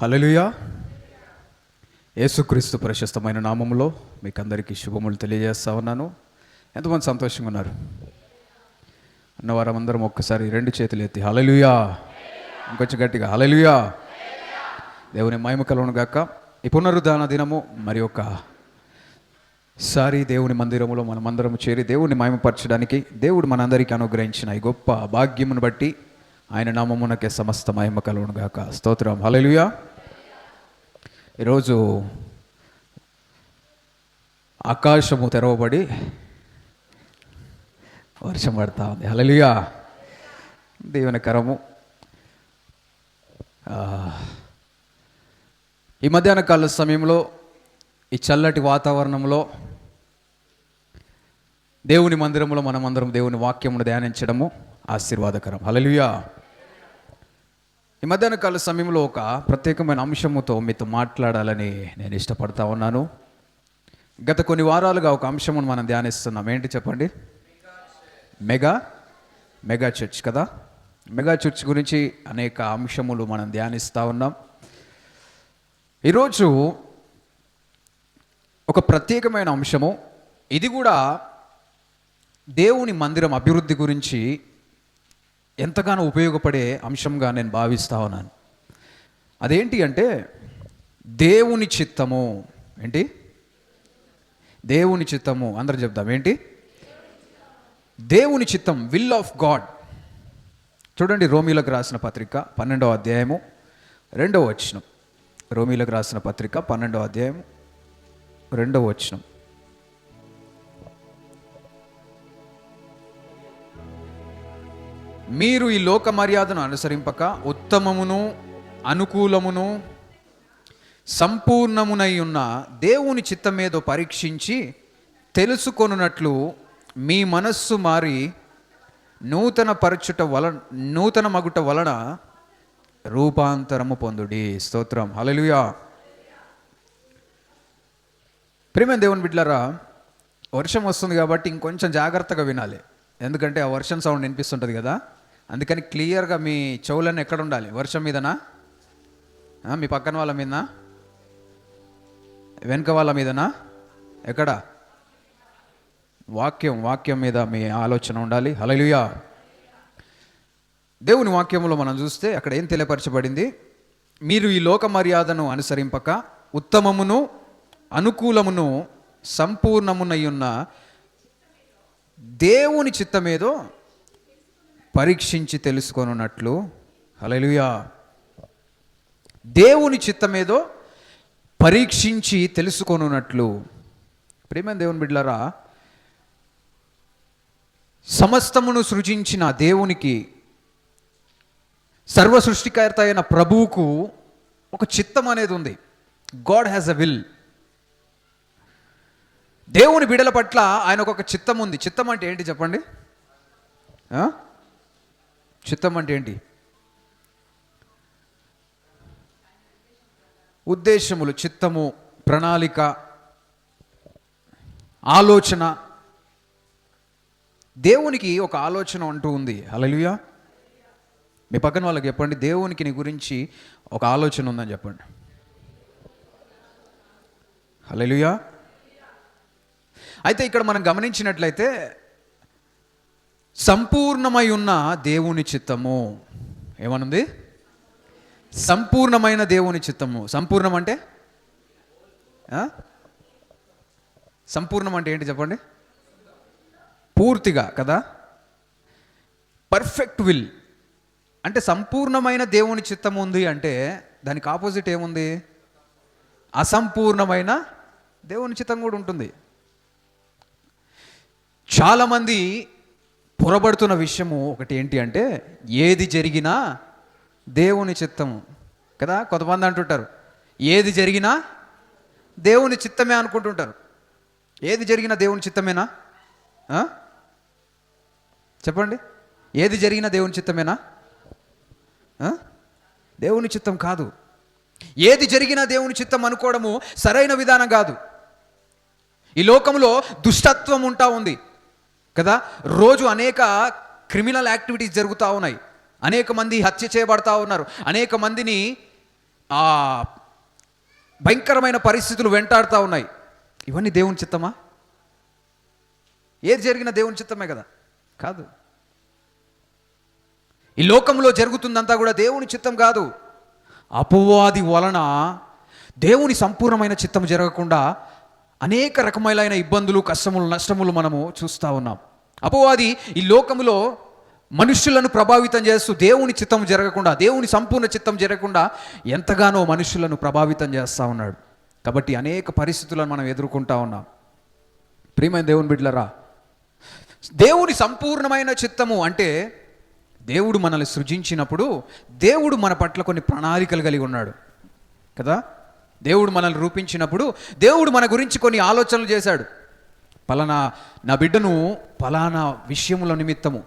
హల్లెలూయా. యేసుక్రీస్తు ప్రశస్తమైన నామములో మీకు అందరికీ శుభములు తెలియజేస్తా ఉన్నాను. ఎంతమంది సంతోషంగా ఉన్నారు? అన్నవారం అందరం ఒక్కసారి రెండు చేతులు ఎత్తి హల్లెలూయా, ఇంకొంచెం గట్టిగా హల్లెలూయా. దేవుని మహిమ కలుగును గాక. ఈ పునరుద్ధాన దినము మరి ఒకసారి దేవుని మందిరములో మనమందరం చేరి దేవుని మహిమపరచడానికి దేవుడు మనందరికీ అనుగ్రహించిన ఈ గొప్ప భాగ్యమును బట్టి ఆయన నామమునకే సమస్త మహిమ కలుగును గాక. స్తోత్రం. హల్లెలూయా. ఈరోజు ఆకాశము తెరవబడి వర్షం పడతా ఉంది. హల్లెలూయా. దేవుని కరము. ఈ మధ్యాహ్న కాల సమయంలో ఈ చల్లటి వాతావరణంలో దేవుని మందిరంలో మనమందరం దేవుని వాక్యమును ధ్యానించడము ఆశీర్వాదకరం. హల్లెలూయా. ఈ మధ్యాహ్న కాల సమయంలో ఒక ప్రత్యేకమైన అంశముతో మీతో మాట్లాడాలని నేను ఇష్టపడతా ఉన్నాను. గత కొన్ని వారాలుగా ఒక అంశమును మనం ధ్యానిస్తున్నాం. ఏంటి చెప్పండి? మెగా చర్చ్ కదా. మెగా చర్చ్ గురించి అనేక అంశములు మనం ధ్యానిస్తూ ఉన్నాం. ఈరోజు ఒక ప్రత్యేకమైన అంశము, ఇది కూడా దేవుని మందిరం అభివృద్ధి గురించి ఎంతగానో ఉపయోగపడే అంశంగా నేను భావిస్తా ఉన్నాను. అదేంటి అంటే దేవుని చిత్తము. ఏంటి? దేవుని చిత్తము. అందరూ చెప్దాం. ఏంటి? దేవుని చిత్తం, విల్ ఆఫ్ గాడ్. చూడండి, రోమీలకు రాసిన పత్రిక 12వ అధ్యాయము 2వ వచనం. రోమీలకు రాసిన పత్రిక 12వ అధ్యాయము 2వ వచనం. మీరు ఈ లోక మర్యాదను అనుసరింపక ఉత్తమమును అనుకూలమును సంపూర్ణమునై ఉన్న దేవుని చిత్తమేదో పరీక్షించి తెలుసుకొనున్నట్లు మీ మనస్సు మారి నూతన మగుట వలన రూపాంతరము పొందుడి. స్తోత్రం. హల్లెలూయా. ప్రియమైన దేవుని బిడ్డలారా, వర్షం వస్తుంది కాబట్టి ఇంకొంచెం జాగ్రత్తగా వినాలి. ఎందుకంటే ఆ వర్షం సౌండ్ వినిపిస్తుంటుంది కదా. అందుకని క్లియర్గా మీ చెవులన్నీ ఎక్కడ ఉండాలి? వర్షం మీదనా? మీ పక్కన వాళ్ళ మీదనా? వెనుక వాళ్ళ మీదనా? ఎక్కడ? వాక్యం మీద మీ ఆలోచన ఉండాలి. హల్లెలూయా. దేవుని వాక్యంలో మనం చూస్తే అక్కడ ఏం తెలియపరచబడింది? మీరు ఈ లోక మర్యాదను అనుసరింపక ఉత్తమమును అనుకూలమును సంపూర్ణమునై ఉన్న దేవుని చిత్తమేదో పరీక్షించి తెలుసుకొనున్నట్లు. హల్లెలూయా. దేవుని చిత్తమేదో పరీక్షించి తెలుసుకొనున్నట్లు. ప్రియమైన దేవుని బిడ్డలారా, సమస్తమును సృజించిన దేవునికి, సర్వ సృష్టికర్త అయిన ప్రభువుకు ఒక చిత్తం అనేది ఉంది. God has a will. దేవుని బిడల పట్ల ఆయనకు ఒక చిత్తం ఉంది. చిత్తం అంటే ఏంటి చెప్పండి? చిత్తం అంటే ఏంటి? ఉద్దేశములు, చిత్తము, ప్రణాళిక, ఆలోచన. దేవునికి ఒక ఆలోచన అంటూ ఉంది. హల్లెలూయా. మీ పక్కన వాళ్ళకి చెప్పండి, దేవునికి నీ గురించి ఒక ఆలోచన ఉందని చెప్పండి. హల్లెలూయా. అయితే ఇక్కడ మనం గమనించినట్లయితే సంపూర్ణమై ఉన్న దేవుని చిత్తము ఏమనుంది? సంపూర్ణమైన దేవుని చిత్తము. సంపూర్ణం అంటే సంపూర్ణం అంటే ఏంటి చెప్పండి? పూర్తిగా కదా. పర్ఫెక్ట్ విల్ అంటే సంపూర్ణమైన దేవుని చిత్తం ఉంది అంటే దానికి ఆపోజిట్ ఏముంది? అసంపూర్ణమైన దేవుని చిత్తం కూడా ఉంటుంది. చాలామంది పొరబడుతున్న విషయము ఒకటి ఏంటి అంటే ఏది జరిగినా దేవుని చిత్తము కదా. కొంతమంది అంటుంటారు ఏది జరిగినా దేవుని చిత్తమే అనుకుంటుంటారు. ఏది జరిగినా దేవుని చిత్తమేనా? చెప్పండి, ఏది జరిగినా దేవుని చిత్తమేనా? దేవుని చిత్తం కాదు. ఏది జరిగినా దేవుని చిత్తం అనుకోవడము సరైన విధానం కాదు. ఈ లోకంలో దుష్టత్వం ఉంటా ఉంది కదా. రోజు అనేక క్రిమినల్ యాక్టివిటీస్ జరుగుతూ ఉన్నాయి. అనేక మంది హత్య చేయబడతా ఉన్నారు. అనేక మందిని ఆ భయంకరమైన పరిస్థితులు వెంటాడుతూ ఉన్నాయి. ఇవన్నీ దేవుని చిత్తమా? ఏది జరిగినా దేవుని చిత్తమే కదా? కాదు. ఈ లోకంలో జరుగుతుందంతా కూడా దేవుని చిత్తం కాదు. అపవాది వలన దేవుని సంపూర్ణమైన చిత్తం జరగకుండా అనేక రకమైన ఇబ్బందులు, కష్టములు, నష్టములు మనము చూస్తూ ఉన్నాం. అపవాది ఈ లోకములో మనుషులను ప్రభావితం చేస్తూ దేవుని చిత్తం జరగకుండా, దేవుని సంపూర్ణ చిత్తం జరగకుండా ఎంతగానో మనుషులను ప్రభావితం చేస్తూ ఉన్నాడు. కాబట్టి అనేక పరిస్థితులను మనం ఎదుర్కొంటా ఉన్నాం. ప్రియమైన దేవుని బిడ్డలారా, దేవుని సంపూర్ణమైన చిత్తము అంటే దేవుడు మనల్ని సృజించినప్పుడు దేవుడు మన పట్ల కొన్ని ప్రణాళికలు కలిగి ఉన్నాడు కదా. దేవుడు మనల్ని రూపించినప్పుడు దేవుడు మన గురించి కొన్ని ఆలోచనలు చేశాడు. పలానా నా బిడ్డను పలానా విషయముల నిమిత్తము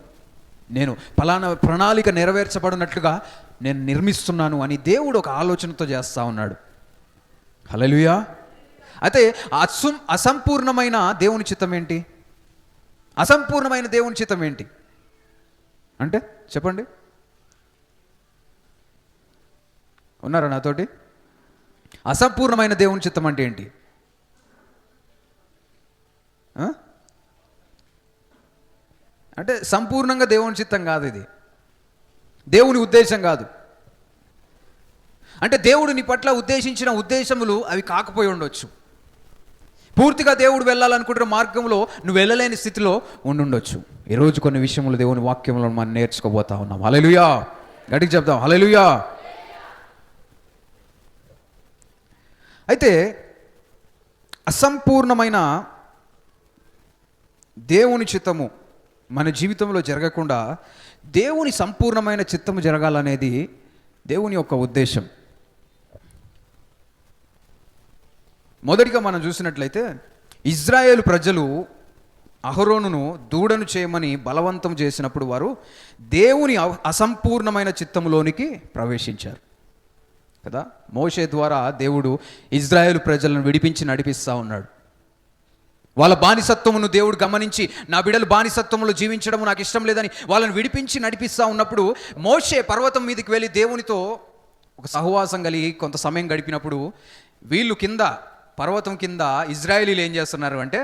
నేను పలానా ప్రణాళిక నెరవేర్చబడినట్లుగా నేను నిర్మిస్తున్నాను అని దేవుడు ఒక ఆలోచనతో చేస్తూ ఉన్నాడు. హల్లెలూయా. అయితే అసంపూర్ణమైన దేవుని చిత్తం ఏంటి? అసంపూర్ణమైన దేవుని చిత్తం ఏంటి అంటే చెప్పండి. ఉన్నారా నాతోటి? అసంపూర్ణమైన దేవుని చిత్తం అంటే ఏంటి? అంటే సంపూర్ణంగా దేవుని చిత్తం కాదు, ఇది దేవుని ఉద్దేశం కాదు. అంటే దేవుడు నీ పట్ల ఉద్దేశించిన ఉద్దేశములు అవి కాకపోయి ఉండొచ్చు. పూర్తిగా దేవుడు వెళ్ళాలనుకుంటున్న మార్గంలో నువ్వు వెళ్ళలేని స్థితిలో ఉండుండొచ్చు. ఈరోజు కొన్ని విషయములు దేవుని వాక్యంలో మనం నేర్చుకోబోతా ఉన్నాం. హల్లెలూయా. గట్టిగా చెప్తాం హల్లెలూయా. అయితే అసంపూర్ణమైన దేవుని చిత్తము మన జీవితంలో జరగకుండా దేవుని సంపూర్ణమైన చిత్తము జరగాలనేది దేవుని యొక్క ఉద్దేశం. మొదటిగా మనం చూసినట్లయితే ఇజ్రాయేలు ప్రజలు అహరోనును దూడను చేయమని బలవంతం చేసినప్పుడు వారు దేవుని అసంపూర్ణమైన చిత్తములోనికి ప్రవేశించారు కదా. మోషే ద్వారా దేవుడు ఇజ్రాయేలు ప్రజలను విడిపించి నడిపిస్తూ ఉన్నాడు. వాళ్ళ బానిసత్వమును దేవుడు గమనించి నా బిడ్డలు బానిసత్వములో జీవించడము నాకు ఇష్టం లేదని వాళ్ళని విడిపించి నడిపిస్తూ ఉన్నప్పుడు మోషే పర్వతం మీదకి వెళ్ళి దేవునితో ఒక సహవాసం కలిగి కొంత సమయం గడిపినప్పుడు వీళ్ళు కింద పర్వతం కింద ఇజ్రాయేలీలు ఏం చేస్తున్నారు అంటే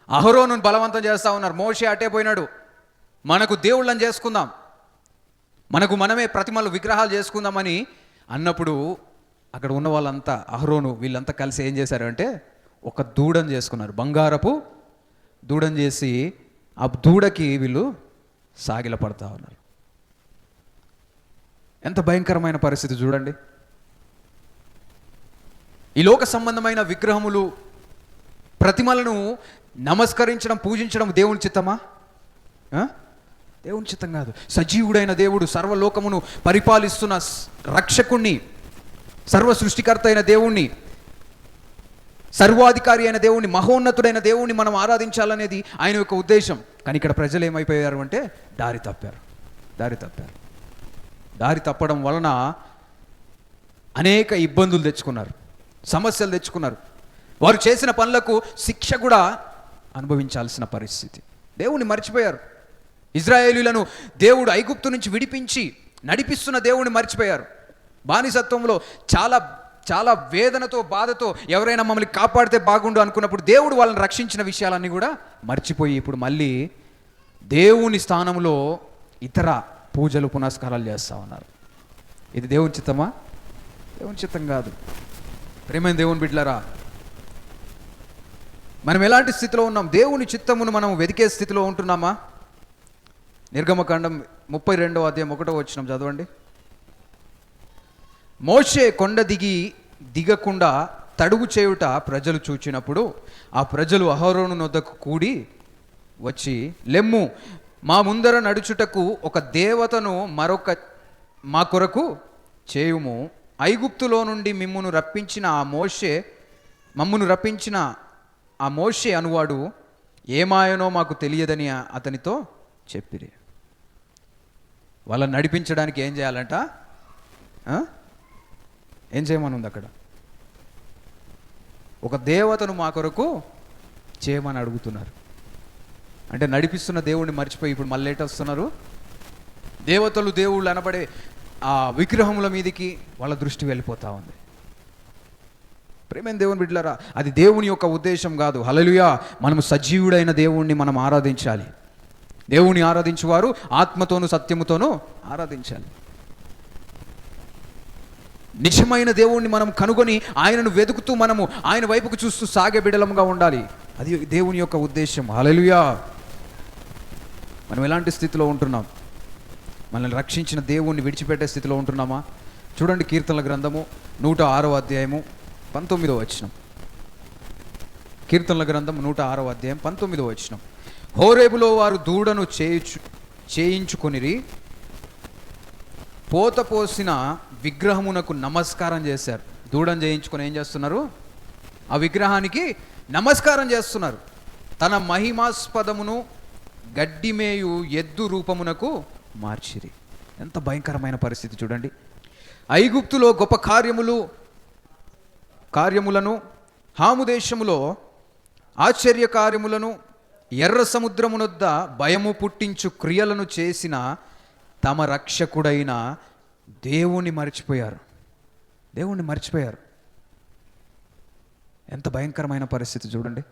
అహరోనును బలవంతం చేస్తూ ఉన్నారు. మోషే అటే పోయినాడు, మనకు దేవుళ్ళని చేసుకుందాం, మనకు మనమే ప్రతిమలు విగ్రహాలు చేసుకుందామని అన్నప్పుడు అక్కడ ఉన్న వాళ్ళంతా అహరోను వీళ్ళంతా కలిసి ఏం చేశారు అంటే ఒక దూడను చేసుకున్నారు. బంగారపు దూడను చేసి ఆ దూడకి వీళ్ళు సాగిల పడతా ఉన్నారు. ఎంత భయంకరమైన పరిస్థితి చూడండి. ఈ లోక సంబంధమైన విగ్రహములు, ప్రతిమలను నమస్కరించడం, పూజించడం దేవుని చిత్తమా? దేవుని చిత్తం కాదు. సజీవుడైన దేవుడు, సర్వలోకమును పరిపాలిస్తున్న రక్షకుణ్ణి, సర్వ సృష్టికర్త అయిన దేవుణ్ణి, సర్వాధికారి అయిన దేవుణ్ణి, మహోన్నతుడైన దేవుణ్ణి మనం ఆరాధించాలనేది ఆయన యొక్క ఉద్దేశం. కానీ ఇక్కడ ప్రజలు ఏమైపోయారు అంటే దారి తప్పారు. దారి తప్పడం వలన అనేక ఇబ్బందులు తెచ్చుకున్నారు, సమస్యలు తెచ్చుకున్నారు. వారు చేసిన పనులకు శిక్ష కూడా అనుభవించాల్సిన పరిస్థితి. దేవుని మర్చిపోయారు. ఇజ్రాయేలీలను దేవుడు ఐగుప్తు నుంచి విడిపించి నడిపిస్తున్న దేవుని మర్చిపోయారు. బానిసత్వంలో చాలా చాలా వేదనతో, బాధతో ఎవరైనా మమ్మల్ని కాపాడితే బాగుండు అనుకున్నప్పుడు దేవుడు వాళ్ళని రక్షించిన విషయాలన్నీ కూడా మర్చిపోయి ఇప్పుడు మళ్ళీ దేవుని స్థానంలో ఇతర పూజలు, పునస్కారాలు చేస్తూ ఉన్నారు. ఇది దేవుని చిత్తమా? దేవుని చిత్తం కాదు. ప్రేమైన దేవుని బిడ్డలారా, మనం ఎలాంటి స్థితిలో ఉన్నాం? దేవుని చిత్తమును మనం వెతికే స్థితిలో ఉంటున్నామా? నిర్గమకాండం 32వ అధ్యాయం 1వ వచనం చదవండి. మోషే కొండ దిగకుండా తడుగు చేయుట ప్రజలు చూచినప్పుడు ఆ ప్రజలు అహరోను నొద్దకు కూడి వచ్చి, లెమ్ము, మా ముందర నడుచుటకు ఒక దేవతను మా కొరకు చేయుము. ఐగుప్తులో నుండి మమ్మను రప్పించిన ఆ మోషే అనువాడు ఏమాయనో మాకు తెలియదని అతనితో చెప్పిరి. వాళ్ళని నడిపించడానికి ఏం చేయాలంట? ఏం చేయమని ఉంది అక్కడ? ఒక దేవతను మా కొరకు చేయమని అడుగుతున్నారు. అంటే నడిపిస్తున్న దేవుడిని మర్చిపోయి ఇప్పుడు మళ్ళీ వస్తున్నారు. దేవుళ్ళు అనబడే ఆ విగ్రహముల మీదకి వాళ్ళ దృష్టి వెళ్ళిపోతూ ఉంది. ప్రేమైన దేవుని బిడ్డలారా, అది దేవుని యొక్క ఉద్దేశం కాదు. హల్లెలూయా. మనము సజీవుడైన దేవుణ్ణి మనం ఆరాధించాలి. దేవుని ఆరాధించువారు ఆత్మతోనూ సత్యముతోనూ ఆరాధించాలి. నిజమైన దేవుణ్ణి మనం కనుగొని ఆయనను వెతుకుతూ మనము ఆయన వైపుకు చూస్తూ సాగే బిడలముగా ఉండాలి. అది దేవుని యొక్క ఉద్దేశం. హల్లెలూయా. మనం ఎలాంటి స్థితిలో ఉంటున్నాం? మనల్ని రక్షించిన దేవుణ్ణి విడిచిపెట్టే స్థితిలో ఉంటున్నామా? చూడండి, కీర్తనల గ్రంథము 106వ అధ్యాయము 19వ వచనం. కీర్తనల గ్రంథం 106వ అధ్యాయం 19వ వచనం. హోరేబులో వారు దూడను చేయించుకొనిరి, పోత పోసిన విగ్రహమునకు నమస్కారం చేశారు. దూడను చేయించుకొని ఏం చేస్తున్నారు? ఆ విగ్రహానికి నమస్కారం చేస్తున్నారు. తన మహిమాస్పదమును గడ్డిమేయు ఎద్దు రూపమునకు మార్చిరి. ఎంత భయంకరమైన పరిస్థితి చూడండి. ఐగుప్తులో గొప్ప కార్యములను, హాము దేశములో ఆశ్చర్య కార్యములను, ఎర్ర సముద్రమునొద్ద భయము పుట్టించు క్రియలను చేసిన తమ రక్షకుడైన దేవుణ్ణి మర్చిపోయారు. దేవుణ్ణి మర్చిపోయారు. ఎంత భయంకరమైన పరిస్థితి చూడండి.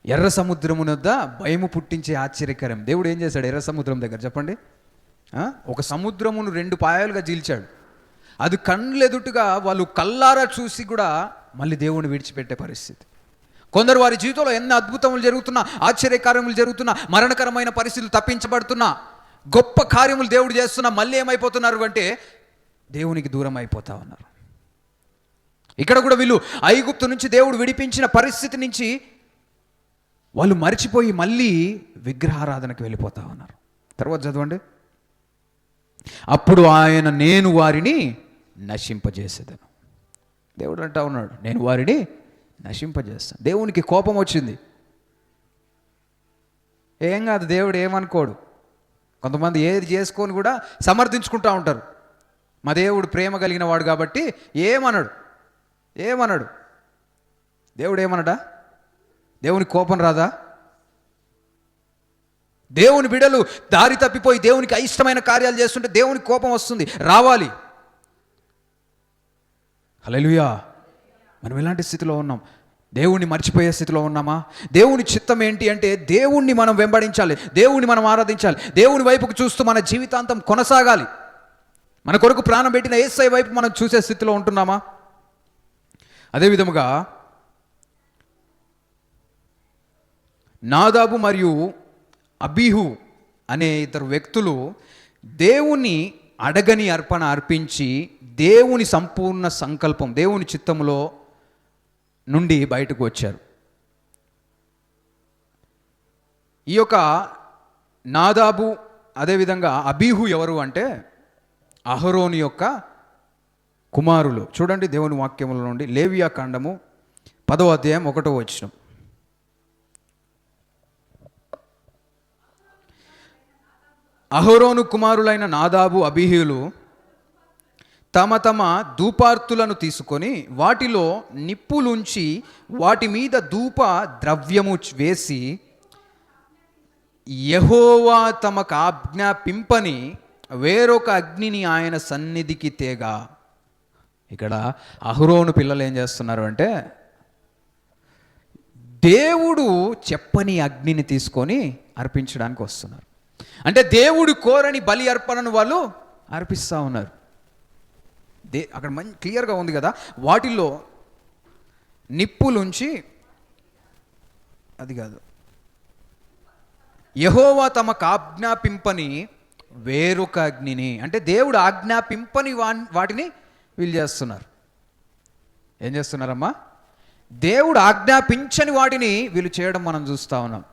ఎర్ర సముద్రమునొద్ద భయము పుట్టించే ఆశ్చర్యకరం. దేవుడు ఏం చేశాడు ఎర్ర సముద్రం దగ్గర చెప్పండి? ఒక సముద్రమును 2 పాయలుగా చీల్చాడు. అది కళ్ళెదుటుగా వాళ్ళు కల్లారా చూసి కూడా మళ్ళీ దేవుని విడిచిపెట్టే పరిస్థితి. కొందరు వారి జీవితంలో ఎన్ని అద్భుతములు జరుగుతున్నా, ఆశ్చర్యకార్యములు జరుగుతున్నా, మరణకరమైన పరిస్థితులు తప్పించబడుతున్నా, గొప్ప కార్యములు దేవుడు చేస్తున్నా, మళ్ళీ ఏమైపోతున్నారు అంటే దేవునికి దూరం అయిపోతా ఉన్నారు. ఇక్కడ కూడా వీళ్ళు ఐగుప్తు నుంచి దేవుడు విడిపించిన పరిస్థితి నుంచి వాళ్ళు మర్చిపోయి మళ్ళీ విగ్రహారాధనకు వెళ్ళిపోతా ఉన్నారు. తర్వాత చదవండి. అప్పుడు ఆయన, నేను వారిని నశింపజేసేదను. దేవుడు అంటా ఉన్నాడు, నేను వారిని నశింపజేస్తాను. దేవునికి కోపం వచ్చింది. ఏం కాదు, దేవుడు ఏమనుకోడు. కొంతమంది ఏది చేసుకొని కూడా సమర్థించుకుంటూ ఉంటారు. మా దేవుడు ప్రేమ కలిగిన వాడు కాబట్టి ఏమన్నాడు. దేవుడు ఏమనడా? దేవునికి కోపం రాదా? దేవుని బిడలు దారి తప్పిపోయి దేవునికి అయిష్టమైన కార్యాలు చేస్తుంటే దేవునికి కోపం వస్తుంది, రావాలి. హల్లెలూయా. మనం ఎలాంటి స్థితిలో ఉన్నాం? దేవుణ్ణి మర్చిపోయే స్థితిలో ఉన్నామా? దేవుని చిత్తం ఏంటి అంటే దేవుణ్ణి మనం వెంబడించాలి, దేవుణ్ణి మనం ఆరాధించాలి, దేవుని వైపుకు చూస్తూ మన జీవితాంతం కొనసాగాలి. మన కొరకు ప్రాణం పెట్టిన యేసయ్య వైపు మనం చూసే స్థితిలో ఉంటున్నామా? అదేవిధముగా నాదాబు మరియు అబీహు అనే 2 వ్యక్తులు దేవుని అడగని అర్పణ అర్పించి దేవుని సంపూర్ణ సంకల్పం, దేవుని చిత్తములో నుండి బయటకు వచ్చారు. ఈ యొక్క నాదాబు అదేవిధంగా అబీహు ఎవరు అంటే అహరోను యొక్క కుమారులు. చూడండి దేవుని వాక్యముల నుండి లేవియా కాండము 10వ అధ్యాయం 1వ వచనం. అహరోను కుమారులైన నాదాబు అబీహులు తమ తమ ధూపార్తులను తీసుకొని వాటిలో నిప్పులుంచి వాటి మీద ధూప ద్రవ్యము వేసి యెహోవా తమకు ఆజ్ఞాపింపని వేరొక అగ్నిని ఆయన సన్నిధికి తేగా. ఇక్కడ అహరోను పిల్లలు ఏం చేస్తున్నారు అంటే దేవుడు చెప్పని అగ్నిని తీసుకొని అర్పించడానికి వస్తున్నారు. అంటే దేవుడు కోరని బలి అర్పణను వాళ్ళు అర్పిస్తూ ఉన్నారు. అక్కడ మంచి క్లియర్గా ఉంది కదా, వాటిల్లో నిప్పులుంచి, అది కాదు, యెహోవా తమకు ఆజ్ఞాపింపని వేరొక అగ్నిని, అంటే దేవుడు ఆజ్ఞాపింపని వాటిని వీళ్ళు చేస్తున్నారు. ఏం చేస్తున్నారమ్మా? దేవుడు ఆజ్ఞాపించని వాటిని వీళ్ళు చేయడం మనం చూస్తూ ఉన్నాం.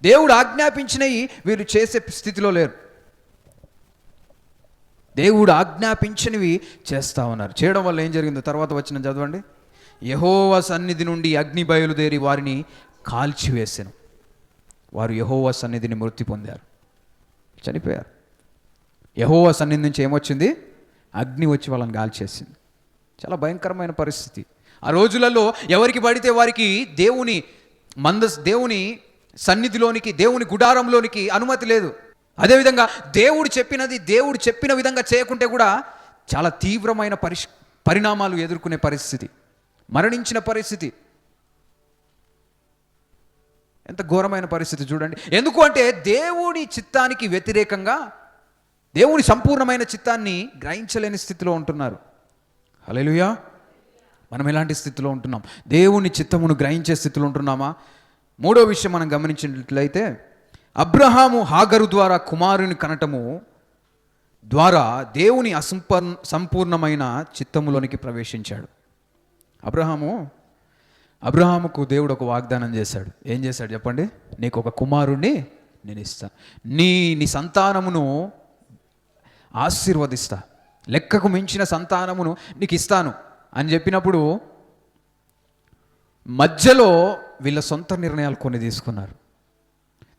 దేవుడు ఆజ్ఞాపించినవి వీళ్ళు చేసే స్థితిలో లేరు. దేవుడు ఆజ్ఞాపించనివి చేస్తూ ఉన్నారు. చేయడం వల్ల ఏం జరిగిందో తర్వాత వచ్చిన చదవండి. యెహోవా సన్నిధి నుండి అగ్ని బయలుదేరి వారిని కాల్చివేసెను. వారు యెహోవా సన్నిధిని మృతి పొందారు, చనిపోయారు. యెహోవా సన్నిధి నుంచి ఏమొచ్చింది? అగ్ని వచ్చి వాళ్ళని కాల్చేసింది. చాలా భయంకరమైన పరిస్థితి. ఆ రోజులలో ఎవరికి పడితే వారికి దేవుని సన్నిధిలోనికి, దేవుని గుడారంలోనికి అనుమతి లేదు. అదేవిధంగా దేవుడు చెప్పిన విధంగా చేయకుంటే కూడా చాలా తీవ్రమైన పరిణామాలు ఎదుర్కొనే పరిస్థితి, మరణించిన పరిస్థితి. ఎంత ఘోరమైన పరిస్థితి చూడండి. ఎందుకు అంటే దేవుడి చిత్తానికి వ్యతిరేకంగా, దేవుడి సంపూర్ణమైన చిత్తాన్ని గ్రహించలేని స్థితిలో ఉంటున్నారు. హల్లెలూయా. మనం ఎలాంటి స్థితిలో ఉంటున్నాం? దేవుని చిత్తమును గ్రహించే స్థితిలో ఉంటున్నామా? మూడో విషయం మనం గమనించినట్లయితే, అబ్రహాము హాగరు ద్వారా కుమారుని కనటము ద్వారా దేవుని సంపూర్ణమైన చిత్తములోనికి ప్రవేశించాడు. అబ్రహాముకు దేవుడు ఒక వాగ్దానం చేశాడు. ఏం చేశాడు చెప్పండి? నీకు ఒక కుమారుణ్ణి నేను ఇస్తాను, నీ సంతానమును ఆశీర్వదిస్తా, లెక్కకు మించిన సంతానమును నీకు ఇస్తాను అని చెప్పినప్పుడు మధ్యలో వీళ్ళ సొంత నిర్ణయాలు కొన్ని తీసుకున్నారు.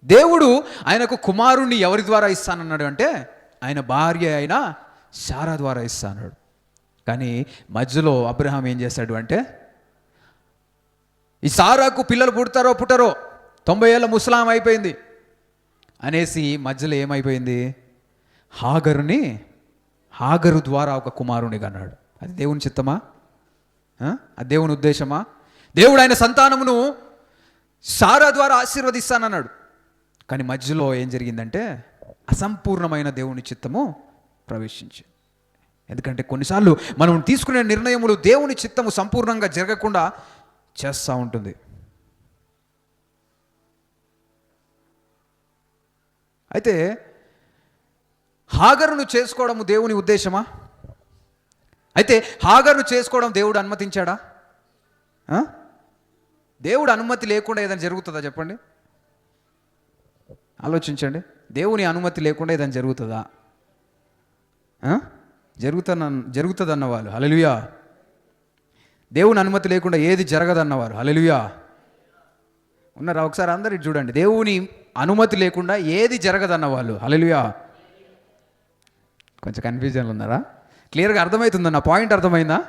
దేవుడు ఆయనకు కుమారుణ్ణి ఎవరి ద్వారా ఇస్తానన్నాడు అంటే ఆయన భార్య అయిన శారా ద్వారా ఇస్తాన్నాడు. కానీ మధ్యలో అబ్రహాం ఏం చేశాడు అంటే, ఈ సారాకు పిల్లలు పుట్టరో 90 ఏళ్ళ ముసలాం అయిపోయింది అనేసి మధ్యలో ఏమైపోయింది? హాగరు ద్వారా ఒక కుమారుని కన్నాడు. అది దేవుని చిత్తమా? అది దేవుని ఉద్దేశమా? దేవుడు ఆయన సంతానమును సారా ద్వారా ఆశీర్వదిస్తానన్నాడు. కానీ మధ్యలో ఏం జరిగిందంటే అసంపూర్ణమైన దేవుని చిత్తము ప్రవేశించింది. ఎందుకంటే కొన్నిసార్లు మనం తీసుకునే నిర్ణయములు దేవుని చిత్తము సంపూర్ణంగా జరగకుండా చేస్తూ ఉంటుంది. అయితే హాగరును చేసుకోవడము దేవుని ఉద్దేశమా? అయితే హాగరును చేసుకోవడం దేవుడు అనుమతించాడా? దేవుడు అనుమతి లేకుండా ఏదైనా జరుగుతుందా చెప్పండి? ఆలోచించండి. దేవుని అనుమతి లేకుండా ఏదైనా జరుగుతుందా? జరుగుతుంది అన్నవాళ్ళు హల్లెలూయా. దేవుని అనుమతి లేకుండా ఏది జరగదన్నవారు హల్లెలూయా ఉన్నారా? ఒకసారి అందరు చూడండి. దేవుని అనుమతి లేకుండా ఏది జరగదన్నవాళ్ళు హల్లెలూయా. కొంచెం కన్ఫ్యూజన్లు ఉన్నారా? క్లియర్గా అర్థమవుతుందా? నా పాయింట్ అర్థమైందా?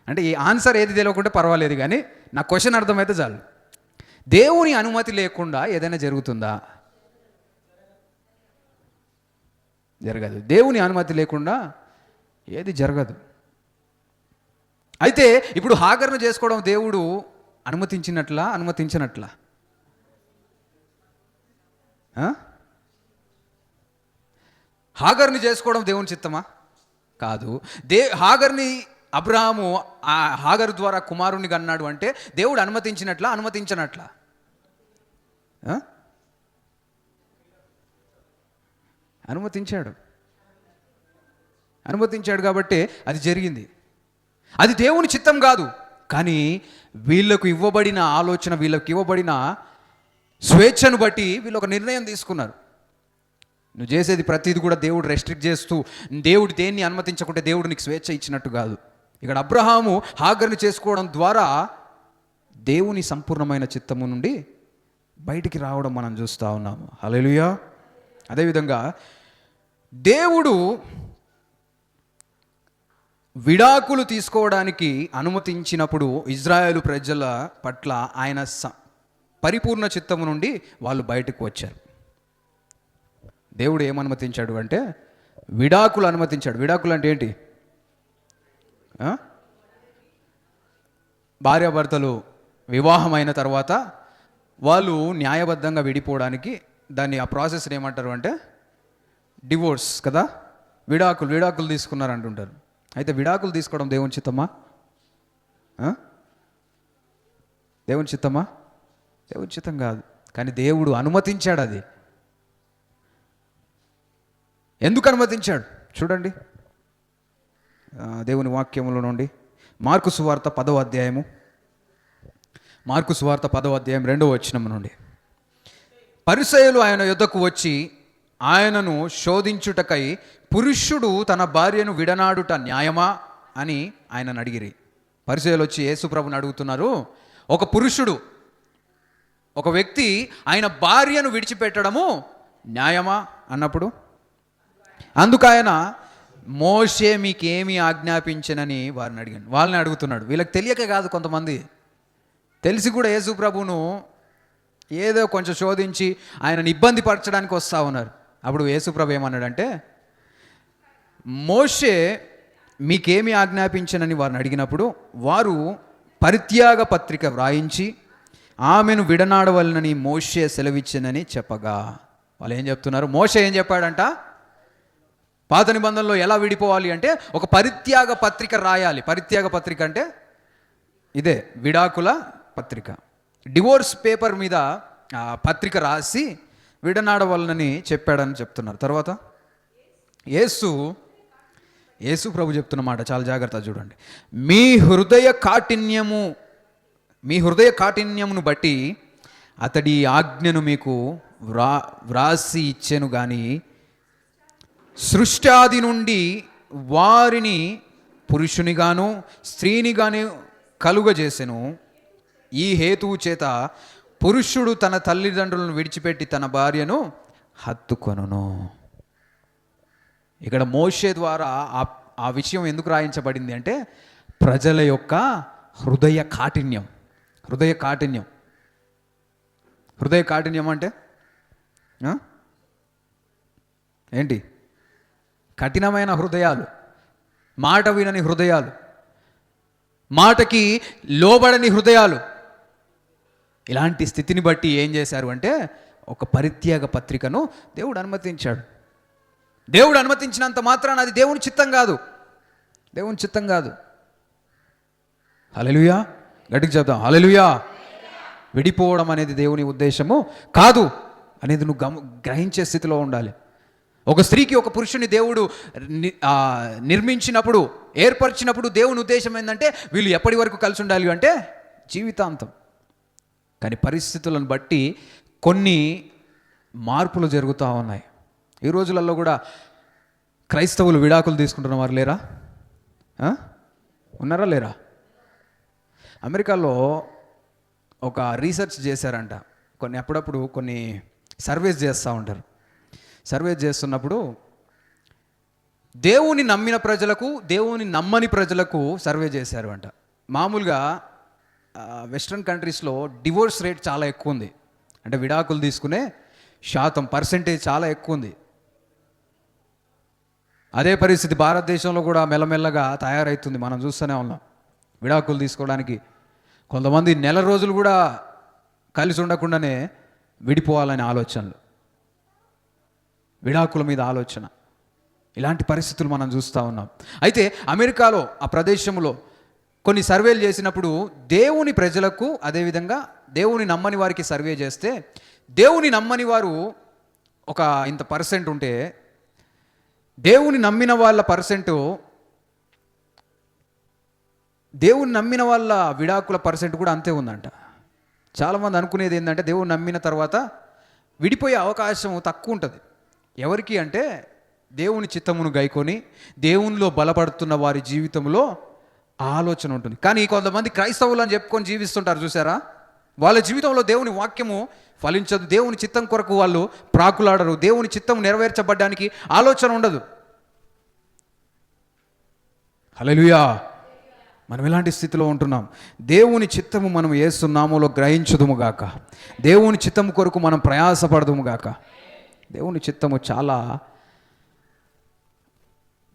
అంటే ఈ ఆన్సర్ ఏది తెలియకుంటే పర్వాలేదు, కానీ నా క్వశ్చన్ అర్థమైతే చాలు. దేవుని అనుమతి లేకుండా ఏదైనా జరుగుతుందా? జరగదు. దేవుని అనుమతి లేకుండా ఏది జరగదు. అయితే ఇప్పుడు హాగర్ను చేసుకోవడం దేవుడు అనుమతించినట్లా? హాగర్ని చేసుకోవడం దేవుని చిత్తమా? కాదు. హాగర్ని అబ్రహాము ఆ హాగరు ద్వారా కుమారుణ్ణి కన్నాడు అంటే దేవుడు అనుమతించినట్లా? అనుమతించాడు కాబట్టి అది జరిగింది. అది దేవుని చిత్తం కాదు. కానీ వీళ్ళకు ఇవ్వబడిన ఆలోచన, వీళ్ళకి ఇవ్వబడిన స్వేచ్ఛను బట్టి వీళ్ళు ఒక నిర్ణయం తీసుకున్నారు. నువ్వు చేసేది ప్రతిదీ కూడా దేవుడు రెస్ట్రిక్ట్ చేస్తూ, దేవుడు దేన్ని అనుమతించకుంటే దేవుడు నీకు స్వేచ్ఛ ఇచ్చినట్టు కాదు. ఇక్కడ అబ్రహాము హాగర్ని చేసుకోవడం ద్వారా దేవుని సంపూర్ణమైన చిత్తము నుండి బయటికి రావడం మనం చూస్తూ ఉన్నాము హల్లెలూయా. అదేవిధంగా దేవుడు విడాకులు తీసుకోవడానికి అనుమతించినప్పుడు ఇజ్రాయేలు ప్రజల పట్ల ఆయన పరిపూర్ణ చిత్తము నుండి వాళ్ళు బయటకు వచ్చారు. దేవుడు ఏమనుమతించాడు అంటే విడాకులు అనుమతించాడు. విడాకులు అంటే ఏంటి? భార్యాభర్తలు వివాహమైన తర్వాత వాళ్ళు న్యాయబద్ధంగా విడిపోవడానికి ఆ ప్రాసెస్ని ఏమంటారు అంటే డివోర్స్ కదా. విడాకులు తీసుకున్నారు అంటుంటారు. అయితే విడాకులు తీసుకోవడం దేవుని చిత్తమా? దేవుని చిత్తం కాదు. కానీ దేవుడు అనుమతించాడు. అది ఎందుకు అనుమతించాడు చూడండి. దేవుని వాక్యములో నుండి మార్కు సువార్త 10వ అధ్యాయం 2వ వచనం నుండి, పరిసయ్యులు ఆయన యొద్దకు వచ్చి ఆయనను శోధించుటకై పురుషుడు తన భార్యను విడనాడుట న్యాయమా అని ఆయనను అడిగిరి. పరిసయ్యులు వచ్చి యేసు ప్రభుని అడుగుతున్నారు, ఒక వ్యక్తి ఆయన భార్యను విడిచిపెట్టడము న్యాయమా అన్నప్పుడు, అందుకు ఆయన మోషే మీకేమి ఆజ్ఞాపించనని వాళ్ళని అడుగుతున్నాడు. వీళ్ళకి తెలియక కాదు, కొంతమంది తెలిసి కూడా యేసు ప్రభును ఏదో కొంచెం శోధించి ఆయనను ఇబ్బంది పరచడానికి వస్తూ ఉన్నారు. అప్పుడు యేసుప్రభు ఏమన్నాడంటే, మోషే మీకేమి ఆజ్ఞాపించనని వారిని అడిగినప్పుడు వారు పరిత్యాగ పత్రిక వ్రాయించి ఆమెను విడనాడవలనని మోషే సెలవిచ్చనని చెప్పగా, వాళ్ళు ఏం చెప్తున్నారు? మోషే ఏం చెప్పాడంట? పాత నిబంధనలో ఎలా విడిపోవాలి అంటే ఒక పరిత్యాగ పత్రిక రాయాలి. పరిత్యాగ పత్రిక అంటే ఇదే, విడాకుల పత్రిక. డివోర్స్ పేపర్ మీద పత్రిక రాసి విడనాడవలనని చెప్పాడని చెప్తున్నారు. తర్వాత యేసు ప్రభు చెప్తున్న మాట చాలా జాగ్రత్త చూడండి. మీ హృదయ కాఠిన్యమును బట్టి అతడి ఆజ్ఞను మీకు వ్రాసి ఇచ్చెను గాని సృష్టాది నుండి వారిని పురుషునిగాను స్త్రీనిగాను కలుగజేసెను. ఈ హేతువు చేత పురుషుడు తన తల్లిదండ్రులను విడిచిపెట్టి తన భార్యను హత్తుకొనును. ఇక్కడ మోషే ద్వారా ఆ విషయం ఎందుకు రాయించబడింది అంటే ప్రజల యొక్క హృదయ కాఠిన్యం అంటే ఏంటి? కఠినమైన హృదయాలు, మాట వినని హృదయాలు, మాటకి లోబడని హృదయాలు. ఇలాంటి స్థితిని బట్టి ఏం చేశారు అంటే ఒక పరిత్యాగ పత్రికను దేవుడు అనుమతించాడు. దేవుడు అనుమతించినంత మాత్రాన అది దేవుని చిత్తం కాదు. హల్లెలూయా, గట్టిగా చెప్దాం హల్లెలూయా. విడిపోవడం అనేది దేవుని ఉద్దేశము కాదు అనేది నువ్వు గ్రహించే స్థితిలో ఉండాలి. ఒక స్త్రీకి ఒక పురుషుని దేవుడు నిర్మించినప్పుడు, ఏర్పరిచినప్పుడు దేవుని ఉద్దేశం ఏంటంటే వీళ్ళు ఎప్పటి వరకు కలిసి ఉండాలి అంటే జీవితాంతం. కానీ పరిస్థితులను బట్టి కొన్ని మార్పులు జరుగుతూ ఉన్నాయి. ఈ రోజులలో కూడా క్రైస్తవులు విడాకులు తీసుకుంటున్న వారు లేరా? ఉన్నారా లేరా? అమెరికాలో ఒక రీసెర్చ్ చేశారంట. అప్పుడప్పుడు కొన్ని సర్వేస్ చేస్తూ ఉంటారు. సర్వేస్ చేస్తున్నప్పుడు దేవుని నమ్మిన ప్రజలకు, దేవుని నమ్మని ప్రజలకు సర్వే చేశారు అంట. మామూలుగా వెస్ట్రన్ కంట్రీస్లో డివోర్స్ రేట్ చాలా ఎక్కువ ఉంది. అంటే విడాకులు తీసుకునే పర్సెంటేజ్ చాలా ఎక్కువ ఉంది. అదే పరిస్థితి భారతదేశంలో కూడా మెల్లమెల్లగా తయారవుతుంది. మనం చూస్తూనే ఉన్నాం. విడాకులు తీసుకోవడానికి కొంతమంది నెల రోజులు కూడా కలిసి ఉండకుండానే విడిపోవాలనే ఆలోచనలు, విడాకుల మీద ఆలోచన, ఇలాంటి పరిస్థితులు మనం చూస్తూ ఉన్నాం. అయితే అమెరికాలో ఆ ప్రదేశంలో కొన్ని సర్వేలు చేసినప్పుడు దేవుని ప్రజలకు, అదేవిధంగా దేవుని నమ్మని వారికి సర్వే చేస్తే దేవుని నమ్మని వారు ఒక ఇంత పర్సెంట్ ఉంటే దేవుని నమ్మిన వాళ్ళ పర్సెంటు, దేవుని నమ్మిన వాళ్ళ విడాకుల పర్సెంట్ కూడా అంతే ఉందంట. చాలామంది అనుకునేది ఏంటంటే దేవుని నమ్మిన తర్వాత విడిపోయే అవకాశం తక్కువ ఉంటుంది. ఎవరికి అంటే దేవుని చిత్తమును గైకొని దేవునిలో బలపడుతున్న వారి జీవితంలో ఆలోచన ఉంటుంది. కానీ కొంతమంది క్రైస్తవులు అని చెప్పుకొని జీవిస్తుంటారు చూసారా, వాళ్ళ జీవితంలో దేవుని వాక్యము ఫలించదు. దేవుని చిత్తం కొరకు వాళ్ళు ప్రాకులాడరు. దేవుని చిత్తం నెరవేర్చబడ్డానికి ఆలోచన ఉండదు. హల్లెలూయా. మనం ఎలాంటి స్థితిలో ఉంటున్నాం? దేవుని చిత్తము మనం యేసు నామములో గ్రహించుదుము గాక. దేవుని చిత్తము కొరకు మనం ప్రయాసపడదుము గాక. దేవుని చిత్తము చాలా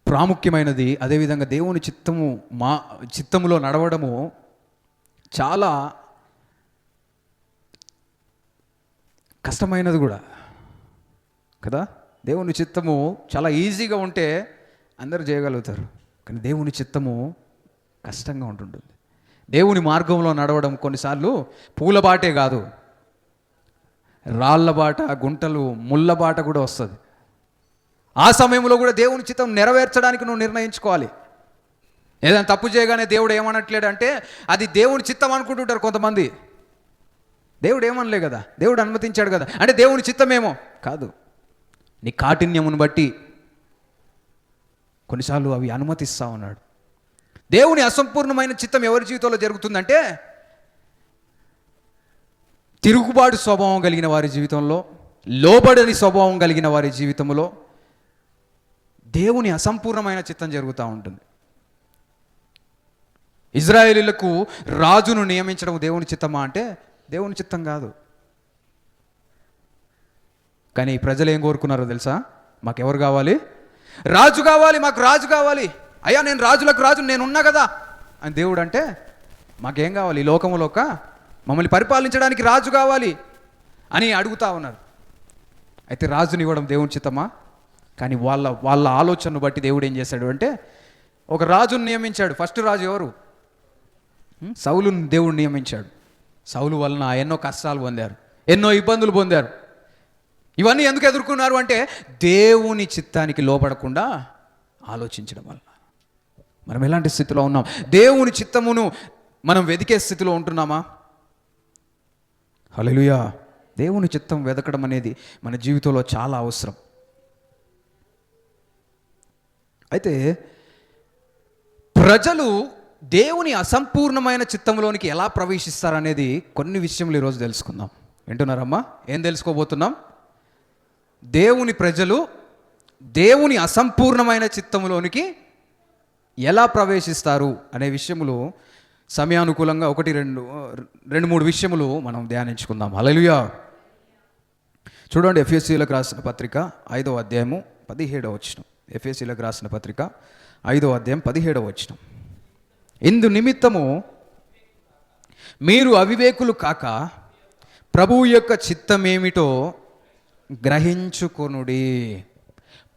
ప్రాముఖ్యమైనది. అదేవిధంగా దేవుని చిత్తములో నడవడము చాలా కష్టమైనది కూడా కదా. దేవుని చిత్తము చాలా ఈజీగా ఉంటే అందరూ చేయగలుగుతారు. కానీ దేవుని చిత్తము కష్టంగా ఉంటుంటుంది. దేవుని మార్గంలో నడవడం కొన్నిసార్లు పూలబాటే కాదు, రాళ్ళ బాట, గుంటలు, ముళ్ళ బాట కూడా వస్తుంది. ఆ సమయంలో కూడా దేవుని చిత్తం నెరవేర్చడానికి నువ్వు నిర్ణయించుకోవాలి. ఏదైనా తప్పు చేయగానే దేవుడు ఏమనట్లేడు అంటే అది దేవుని చిత్తం అనుకుంటుంటారు కొంతమంది. దేవుడు ఏమనలే కదా, దేవుడు అనుమతించాడు కదా అంటే దేవుని చిత్తమేమో కాదు. నీ కాఠిన్యమును బట్టి కొన్నిసార్లు అవి అనుమతిస్తూ ఉన్నాడు. దేవుని అసంపూర్ణమైన చిత్తం ఎవరి జీవితంలో జరుగుతుందంటే తిరుగుబాటు స్వభావం కలిగిన వారి జీవితంలో, లోబడని స్వభావం కలిగిన వారి జీవితంలో దేవుని అసంపూర్ణమైన చిత్తం జరుగుతూ ఉంటుంది. ఇజ్రాయేలీలకు రాజును నియమించడం దేవుని చిత్తమా అంటే దేవుని చిత్తం కాదు. కానీ ప్రజలు ఏం కోరుకున్నారో తెలుసా? మాకు ఎవరు కావాలి? రాజు కావాలి, మాకు రాజు కావాలి. అయ్యా నేను రాజులకు రాజు, నేను ఉన్నా కదా అని దేవుడు అంటే, మాకేం కావాలి? ఈ లోకములోక మమ్మల్ని పరిపాలించడానికి రాజు కావాలి అని అడుగుతా ఉన్నారు. అయితే రాజుని ఇవ్వడం దేవుని చిత్తమా? కానీ వాళ్ళ ఆలోచనను బట్టి దేవుడు ఏం చేశాడు అంటే ఒక రాజును నియమించాడు. ఫస్ట్ రాజు ఎవరు? సౌలుని దేవుడు నియమించాడు. సౌలు వలన ఎన్నో కష్టాలు పొందారు, ఎన్నో ఇబ్బందులు పొందారు. ఇవన్నీ ఎందుకు ఎదుర్కొన్నారు అంటే దేవుని చిత్తానికి లోపడకుండా ఆలోచించడం వల్ల. మనం ఎలాంటి స్థితిలో ఉన్నాం? దేవుని చిత్తమును మనం వెతికే స్థితిలో ఉంటున్నామా? హల్లెలూయా. దేవుని చిత్తం వెతకడం అనేది మన జీవితంలో చాలా అవసరం. అయితే ప్రజలు దేవుని అసంపూర్ణమైన చిత్తంలోనికి ఎలా ప్రవేశిస్తారనేది కొన్ని విషయములు ఈరోజు తెలుసుకుందాం. వింటున్నారమ్మా? ఏం తెలుసుకోబోతున్నాం? దేవుని ప్రజలు దేవుని అసంపూర్ణమైన చిత్తంలోనికి ఎలా ప్రవేశిస్తారు అనే విషయములు సమయానుకూలంగా రెండు మూడు విషయములు మనం ధ్యానించుకుందాం. హల్లెలూయా. చూడండి, ఎఫెసీయులకు రాసిన పత్రిక 5వ అధ్యాయము 17వ వచనం. ఎఫెసీయులకు రాసిన పత్రిక 5వ అధ్యాయం 17వ వచనం. ఇందు నిమిత్తము మీరు అవివేకులు కాక ప్రభువు యొక్క చిత్తమేమిటో గ్రహించుకొనుడి.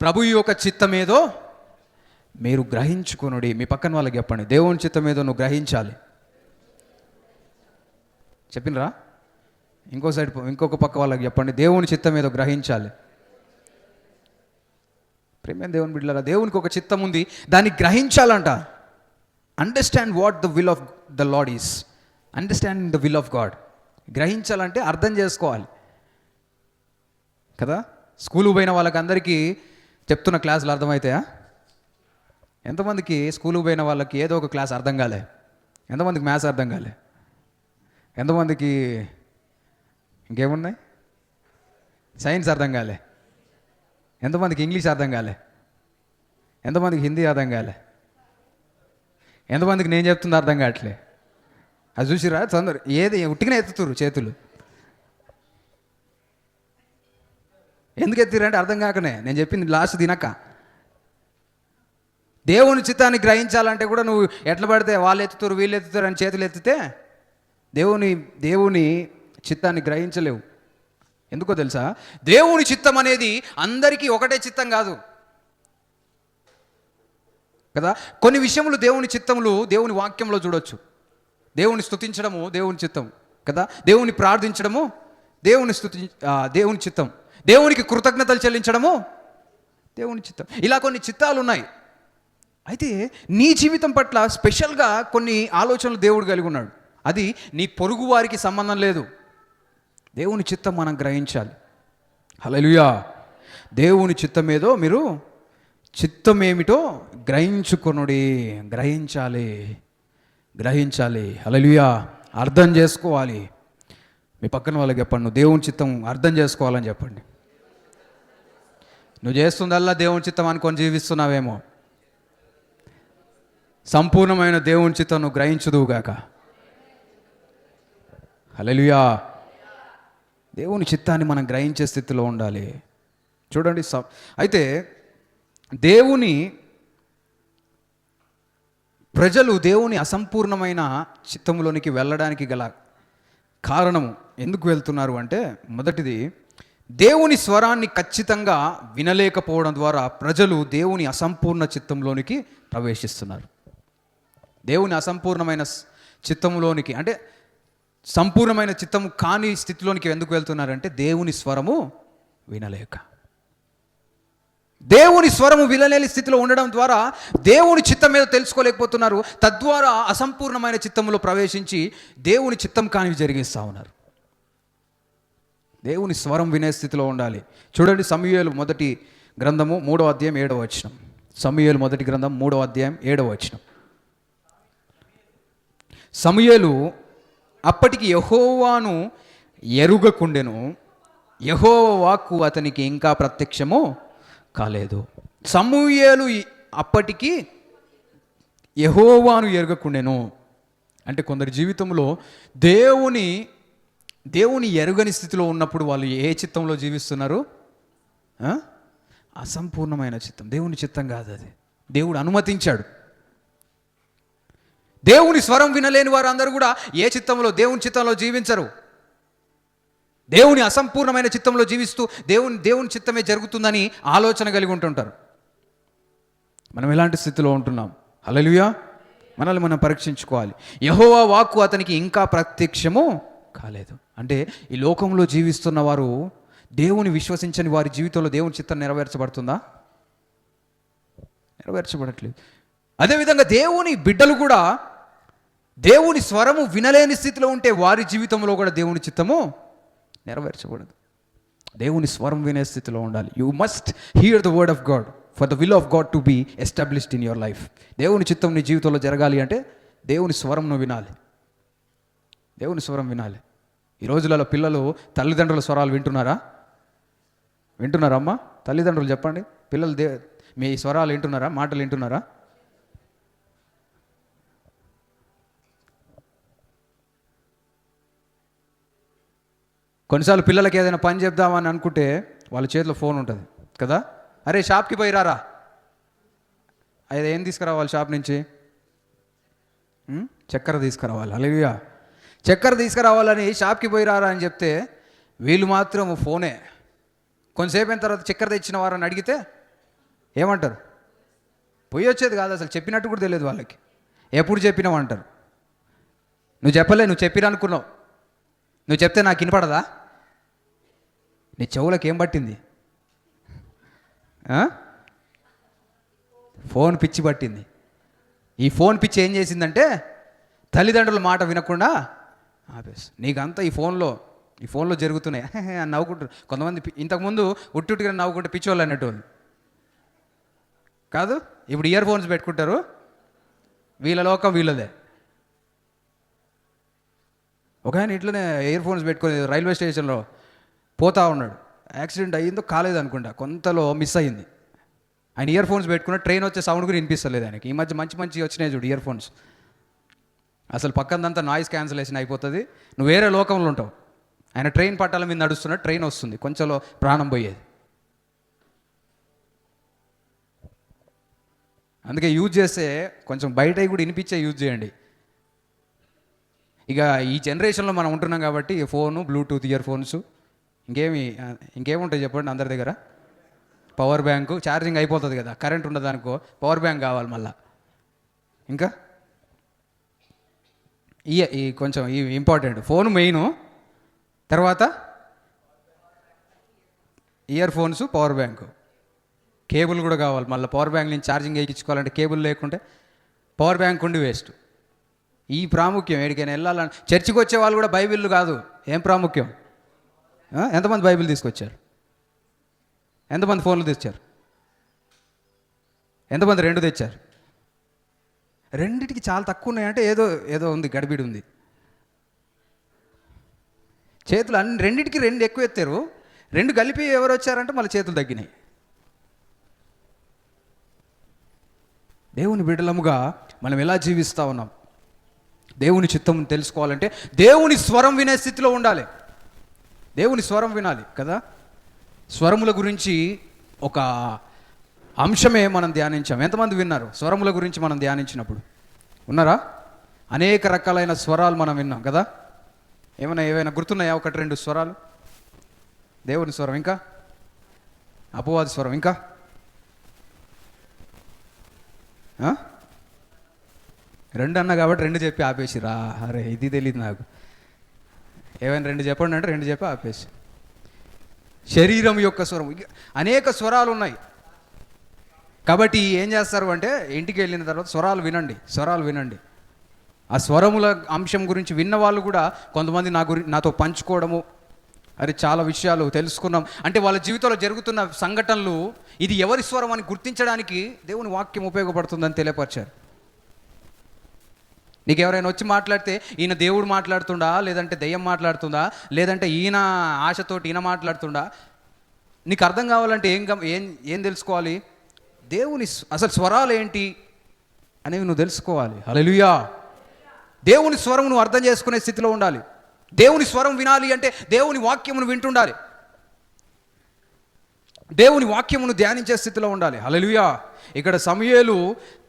ప్రభు యొక్క చిత్తమేదో మీరు గ్రహించుకొనుడి. మీ పక్కన వాళ్ళకి చెప్పండి, దేవుని చిత్తమేదో నువ్వు గ్రహించాలి. చెప్పినరా? ఇంకొక పక్క వాళ్ళకి చెప్పండి, దేవుని చిత్తమేదో గ్రహించాలి. ప్రేమ దేవుని బిడ్డలారా, దేవునికి ఒక చిత్తం ఉంది, దాన్ని గ్రహించాలంట. Understand what the will of the lord is. Understanding the will of God. గ్రహించాలంటే అర్థం చేసుకోవాలి కదా. స్కూలుకు పోయిన వాళ్ళకి అందరికీ చెప్తున్న క్లాసులు అర్థమవుతాయా? ఎంతమందికి స్కూలుకు పోయిన వాళ్ళకి ఏదో ఒక క్లాస్ అర్థం కాలే? ఎంతమందికి మ్యాథ్స్ అర్థం కాలే? ఎంతమందికి ఇంకేమున్నాయి? సైన్స్ అర్థం కాలే? ఎంతమందికి ఇంగ్లీష్ అర్థం కాలే? ఎంతమందికి హిందీ అర్థం కాలే? ఎంతమందికి నేను చెప్తుంది అర్థం కావట్లే? అది చూసిరా? తొందర ఏది ఉట్టిగానే ఎత్తుతురు చేతులు. ఎందుకు ఎత్తిరంటే అర్థం కాకనే. నేను చెప్పింది లాస్ట్ తినక. దేవుని చిత్తాన్ని గ్రహించాలంటే కూడా నువ్వు ఎట్లా పడితే వాళ్ళు ఎత్తుతారు వీళ్ళు ఎత్తుతారు అని చేతులు ఎత్తితే దేవుని చిత్తాన్ని గ్రహించలేవు. ఎందుకో తెలుసా? దేవుని చిత్తం అనేది అందరికీ ఒకటే చిత్తం కాదు కదా. కొన్ని విషయములు దేవుని చిత్తములు దేవుని వాక్యంలో చూడొచ్చు. దేవుని స్తుతించడము దేవుని చిత్తం కదా. దేవుని ప్రార్థించడము దేవుని చిత్తం. దేవునికి కృతజ్ఞతలు చెల్లించడము దేవుని చిత్తం. ఇలా కొన్ని చిత్తాలు ఉన్నాయి. అయితే నీ జీవితం పట్ల స్పెషల్గా కొన్ని ఆలోచనలు దేవుడు కలిగి ఉన్నాడు. అది నీ పొరుగు వారికి సంబంధం లేదు. దేవుని చిత్తం మనం గ్రహించాలి. హల్లెలూయా. దేవుని చిత్తం ఏదో మీరు చిత్తం ఏమిటో గ్రహించుకొనుడి. గ్రహించాలి. హల్లెలూయా. అర్థం చేసుకోవాలి. మీ పక్కన వాళ్ళకి చెప్పండి, నువ్వు దేవుని చిత్తం అర్థం చేసుకోవాలని చెప్పండి. నువ్వు చేస్తుందల్లా దేవుని చిత్తం అనుకొని జీవిస్తున్నావేమో. సంపూర్ణమైన దేవుని చిత్తం నువ్వు గ్రహించుదువుగాక. హల్లెలూయా. దేవుని చిత్తాన్ని మనం గ్రహించే స్థితిలో ఉండాలి. చూడండి, అయితే ప్రజలు దేవుని అసంపూర్ణమైన చిత్తంలోనికి వెళ్ళడానికి గల కారణము ఎందుకు వెళ్తున్నారు అంటే, మొదటిది దేవుని స్వరాన్ని ఖచ్చితంగా వినలేకపోవడం ద్వారా ప్రజలు దేవుని అసంపూర్ణ చిత్తంలోనికి ప్రవేశిస్తున్నారు. దేవుని అసంపూర్ణమైన చిత్తంలోనికి అంటే సంపూర్ణమైన చిత్తము కాని స్థితిలోనికి ఎందుకు వెళ్తున్నారంటే దేవుని స్వరము వినలేక. దేవుని స్వరము వినలేని స్థితిలో ఉండడం ద్వారా దేవుని చిత్తం మీద తెలుసుకోలేకపోతున్నారు. తద్వారా అసంపూర్ణమైన చిత్తంలో ప్రవేశించి దేవుని చిత్తం కానివి జరిగిస్తూ ఉన్నారు. దేవుని స్వరం వినే స్థితిలో ఉండాలి. చూడండి, సమూయేలు మొదటి గ్రంథము 3వ అధ్యాయం 7వ వచనం. సమూయేలు మొదటి గ్రంథం 3వ అధ్యాయం 7వ వచనం. సమూయేలు అప్పటికి యెహోవాను ఎరుగకుండెను, యెహోవా వాక్కు అతనికి ఇంకా ప్రత్యక్షము కాలేదు. సమూయేలు అప్పటికి యెహోవాను ఎరుగకుండెను అంటే కొందరి జీవితంలో దేవుని ఎరుగని స్థితిలో ఉన్నప్పుడు వాళ్ళు ఏ చిత్తంలో జీవిస్తున్నారు? అసంపూర్ణమైన చిత్తం. దేవుని చిత్తం కాదు అది, దేవుడు అనుమతించాడు. దేవుని స్వరం వినలేని వారు అందరూ కూడా ఏ చిత్తంలో, దేవుని చిత్తంలో జీవించరు. దేవుని అసంపూర్ణమైన చిత్తంలో జీవిస్తూ దేవుని చిత్తమే జరుగుతుందని ఆలోచన కలిగి ఉంటుంటారు. మనం ఎలాంటి స్థితిలో ఉంటున్నాం? హల్లెలూయా. మనల్ని మనం పరీక్షించుకోవాలి. యెహోవా వాక్కు అతనికి ఇంకా ప్రత్యక్షము కాలేదు. అంటే ఈ లోకంలో జీవిస్తున్న వారు, దేవుని విశ్వసించని వారి జీవితంలో దేవుని చిత్తం నెరవేర్చబడుతుందా? నెరవేర్చబడట్లేదు. అదేవిధంగా దేవుని బిడ్డలు కూడా దేవుని స్వరము వినలేని స్థితిలో ఉంటే వారి జీవితంలో కూడా దేవుని చిత్తము నెరవేర్చబడదు. దేవుని స్వరం వినే స్థితిలో ఉండాలి. You must hear the word of God for the will of God to be established in your life. దేవుని చిత్తం నీ జీవితంలో జరగాలి అంటే దేవుని స్వరం నువ్వు వినాలి. దేవుని స్వరం వినాలి. ఈ రోజులలో పిల్లలు తల్లిదండ్రుల స్వరాలు వింటున్నారా? వింటున్నారమ్మా? తల్లిదండ్రులు చెప్పండి, పిల్లలు మీ స్వరాలు వింటున్నారా? మాటలు వింటున్నారా? కొన్నిసార్లు పిల్లలకి ఏదైనా పని చెప్దామని అనుకుంటే వాళ్ళ చేతిలో ఫోన్ ఉంటుంది కదా. అరే షాప్కి పోయి రారా, అది ఏం తీసుకురావాలి షాప్ నుంచి? చక్కెర తీసుకురావాలి. హల్లెలూయా. చక్కెర తీసుకురావాలని షాప్కి పోయి రారా అని చెప్తే వీళ్ళు మాత్రం ఫోనే. కొంతసేపు అయిన తర్వాత చక్కెర తెచ్చిన వారని అడిగితే ఏమంటారు? పోయి వచ్చేది కాదు, అసలు చెప్పినట్టు కూడా తెలియదు వాళ్ళకి. ఎప్పుడు చెప్పినావు అంటారు. నువ్వు చెప్పలే, నువ్వు చెప్పిరనుకున్నావు. నువ్వు చెప్తే నాకు వినపడదా? నీ చెవులకు ఏం పట్టింది? ఫోన్ పిచ్చి పట్టింది. ఈ ఫోన్ పిచ్చి ఏం చేసిందంటే తల్లిదండ్రుల మాట వినకుండా ఆపేసి నీకంతా ఈ ఫోన్లో జరుగుతున్నాయి అని నవ్వుకుంటారు. కొంతమంది ఇంతకుముందు ఉట్టుగా నవ్వుకుంటే పిచ్చోళ్ళు అనేటోళ్ళు కాదు, ఇప్పుడు ఇయర్ ఫోన్స్ పెట్టుకుంటారు. వీళ్ళ లోకం వీళ్ళదే. ఒక ఆయన ఇట్లనే ఇయర్ ఫోన్స్ పెట్టుకొని రైల్వే స్టేషన్లో పోతా ఉన్నాడు. యాక్సిడెంట్ అయ్యిందో కాలేదు అనుకుంటా, కొంతలో మిస్ అయ్యింది. ఆయన ఇయర్ ఫోన్స్ పెట్టుకున్న ట్రైన్ వచ్చే సౌండ్ కూడా వినిపిస్తలేదు ఆయనకి. ఈ మధ్య మంచి వచ్చినాయి చూడు ఇయర్ ఫోన్స్. అసలు పక్కనంతా నాయిస్ క్యాన్సిలేషన్ అయిపోతుంది, నువ్వు వేరే లోకంలో ఉంటావు. ఆయన ట్రైన్ పట్టాల మీద నడుస్తున్న ట్రైన్ వస్తుంది, కొంచెంలో ప్రాణం పోయేది. అందుకే యూజ్ చేస్తే కొంచెం బయట కూడా వినిపించే యూజ్ చేయండి. ఇక ఈ జనరేషన్లో మనం ఉంటున్నాం కాబట్టి ఫోను, బ్లూటూత్ ఇయర్ ఫోన్స్, ఇంకేముంటాయి చెప్పండి అందరి దగ్గర? పవర్ బ్యాంకు, ఛార్జింగ్ అయిపోతుంది కదా, కరెంట్ ఉండదు అనుకో, పవర్ బ్యాంక్ కావాలి మళ్ళా. ఇంకా ఈ కొంచెం ఇంపార్టెంట్, ఫోన్ మెయిన్, తర్వాత ear phones, power bank, cable కూడా కావాలి మళ్ళీ. పవర్ బ్యాంక్ నుంచి ఛార్జింగ్ ఎక్కించుకోవాలంటే కేబుల్ లేకుంటే పవర్ బ్యాంక్ ఉండి వేస్ట్. ఈ ప్రాముఖ్యం ఎక్కడికైనా వెళ్ళాలని. చర్చికి వచ్చే వాళ్ళు కూడా బైబిల్ కాదు, ఏం ప్రాముఖ్యం? ఎంతమంది బైబిల్ తీసుకొచ్చారు? ఎంతమంది ఫోన్లు తెచ్చారు? ఎంతమంది 2 తెచ్చారు? రెండిటికి చాలా తక్కువ ఉన్నాయంటే ఏదో ఉంది, గడిబిడి ఉంది. చేతులు రెండింటికి 2 ఎక్కువ ఎత్తారు. 2 కలిపి ఎవరు వచ్చారంటే మళ్ళీ చేతులు తగ్గినాయి. దేవుని బిడ్డలముగా మనం ఎలా జీవిస్తూ ఉన్నాం? దేవుని చిత్తం తెలుసుకోవాలంటే దేవుని స్వరం వినే స్థితిలో ఉండాలి. దేవుని స్వరం వినాలి కదా. స్వరముల గురించి ఒక అంశమే మనం ధ్యానించాం. ఎంతమంది విన్నారు స్వరముల గురించి మనం ధ్యానించినప్పుడు? ఉన్నారా? అనేక రకాలైన స్వరాలు మనం విన్నాం కదా. ఏమైనా గుర్తున్నాయా? 1-2 స్వరాలు. దేవుని స్వరం, ఇంకా అపవాది స్వరం, ఇంకా 2 అన్నా కాబట్టి 2 చెప్పి ఆపేసిరా. అరే ఇది తెలియదు నాకు. ఏమైనా 2 చెప్పండి అంటే 2 చెప్పి ఆపేసి. శరీరం యొక్క స్వరం, అనేక స్వరాలు ఉన్నాయి. కాబట్టి ఏం చేస్తారు అంటే ఇంటికి వెళ్ళిన తర్వాత స్వరాలు వినండి. ఆ స్వరముల అంశం గురించి విన్న వాళ్ళు కూడా కొంతమంది నాతో పంచుకోవడము, అది చాలా విషయాలు తెలుసుకున్నాం అంటే వాళ్ళ జీవితంలో జరుగుతున్న సంఘటనలు ఇది ఎవరి స్వరం అని గుర్తించడానికి దేవుని వాక్యం ఉపయోగపడుతుందని తెలియపరిచారు. నీకు ఎవరైనా వచ్చి మాట్లాడితే ఈయన దేవుడు మాట్లాడుతుండా, లేదంటే దెయ్యం మాట్లాడుతుందా, లేదంటే ఈయన ఆశతోటి ఈయన మాట్లాడుతుండా, నీకు అర్థం కావాలంటే ఏం తెలుసుకోవాలి? దేవుని అసలు స్వరాలు ఏంటి అనేవి నువ్వు తెలుసుకోవాలి. హల్లెలూయా. దేవుని స్వరం నువ్వు అర్థం చేసుకునే స్థితిలో ఉండాలి. దేవుని స్వరం వినాలి అంటే దేవుని వాక్యమును వింటుండాలి. దేవుని వాక్యమును ధ్యానించే స్థితిలో ఉండాలి. హల్లెలూయా. ఇక్కడ సమూయేలు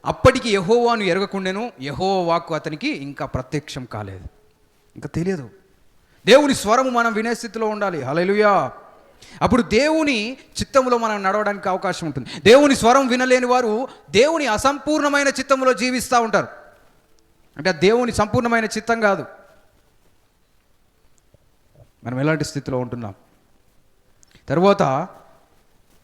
అప్పటికి యెహోవాను ఎరగకుండెను, యెహోవా వాక్కు అతనికి ఇంకా ప్రత్యక్షం కాలేదు, ఇంకా తెలియదు. దేవుని స్వరము మనం వినే స్థితిలో ఉండాలి. హల్లెలూయా. అప్పుడు దేవుని చిత్తములో మనం నడవడానికి అవకాశం ఉంటుంది. దేవుని స్వరం వినలేని వారు దేవుని అసంపూర్ణమైన చిత్తములో జీవిస్తూ ఉంటారు. అంటే దేవుని సంపూర్ణమైన చిత్తం కాదు. మనం ఎలాంటి స్థితిలో ఉంటున్నాం? తర్వాత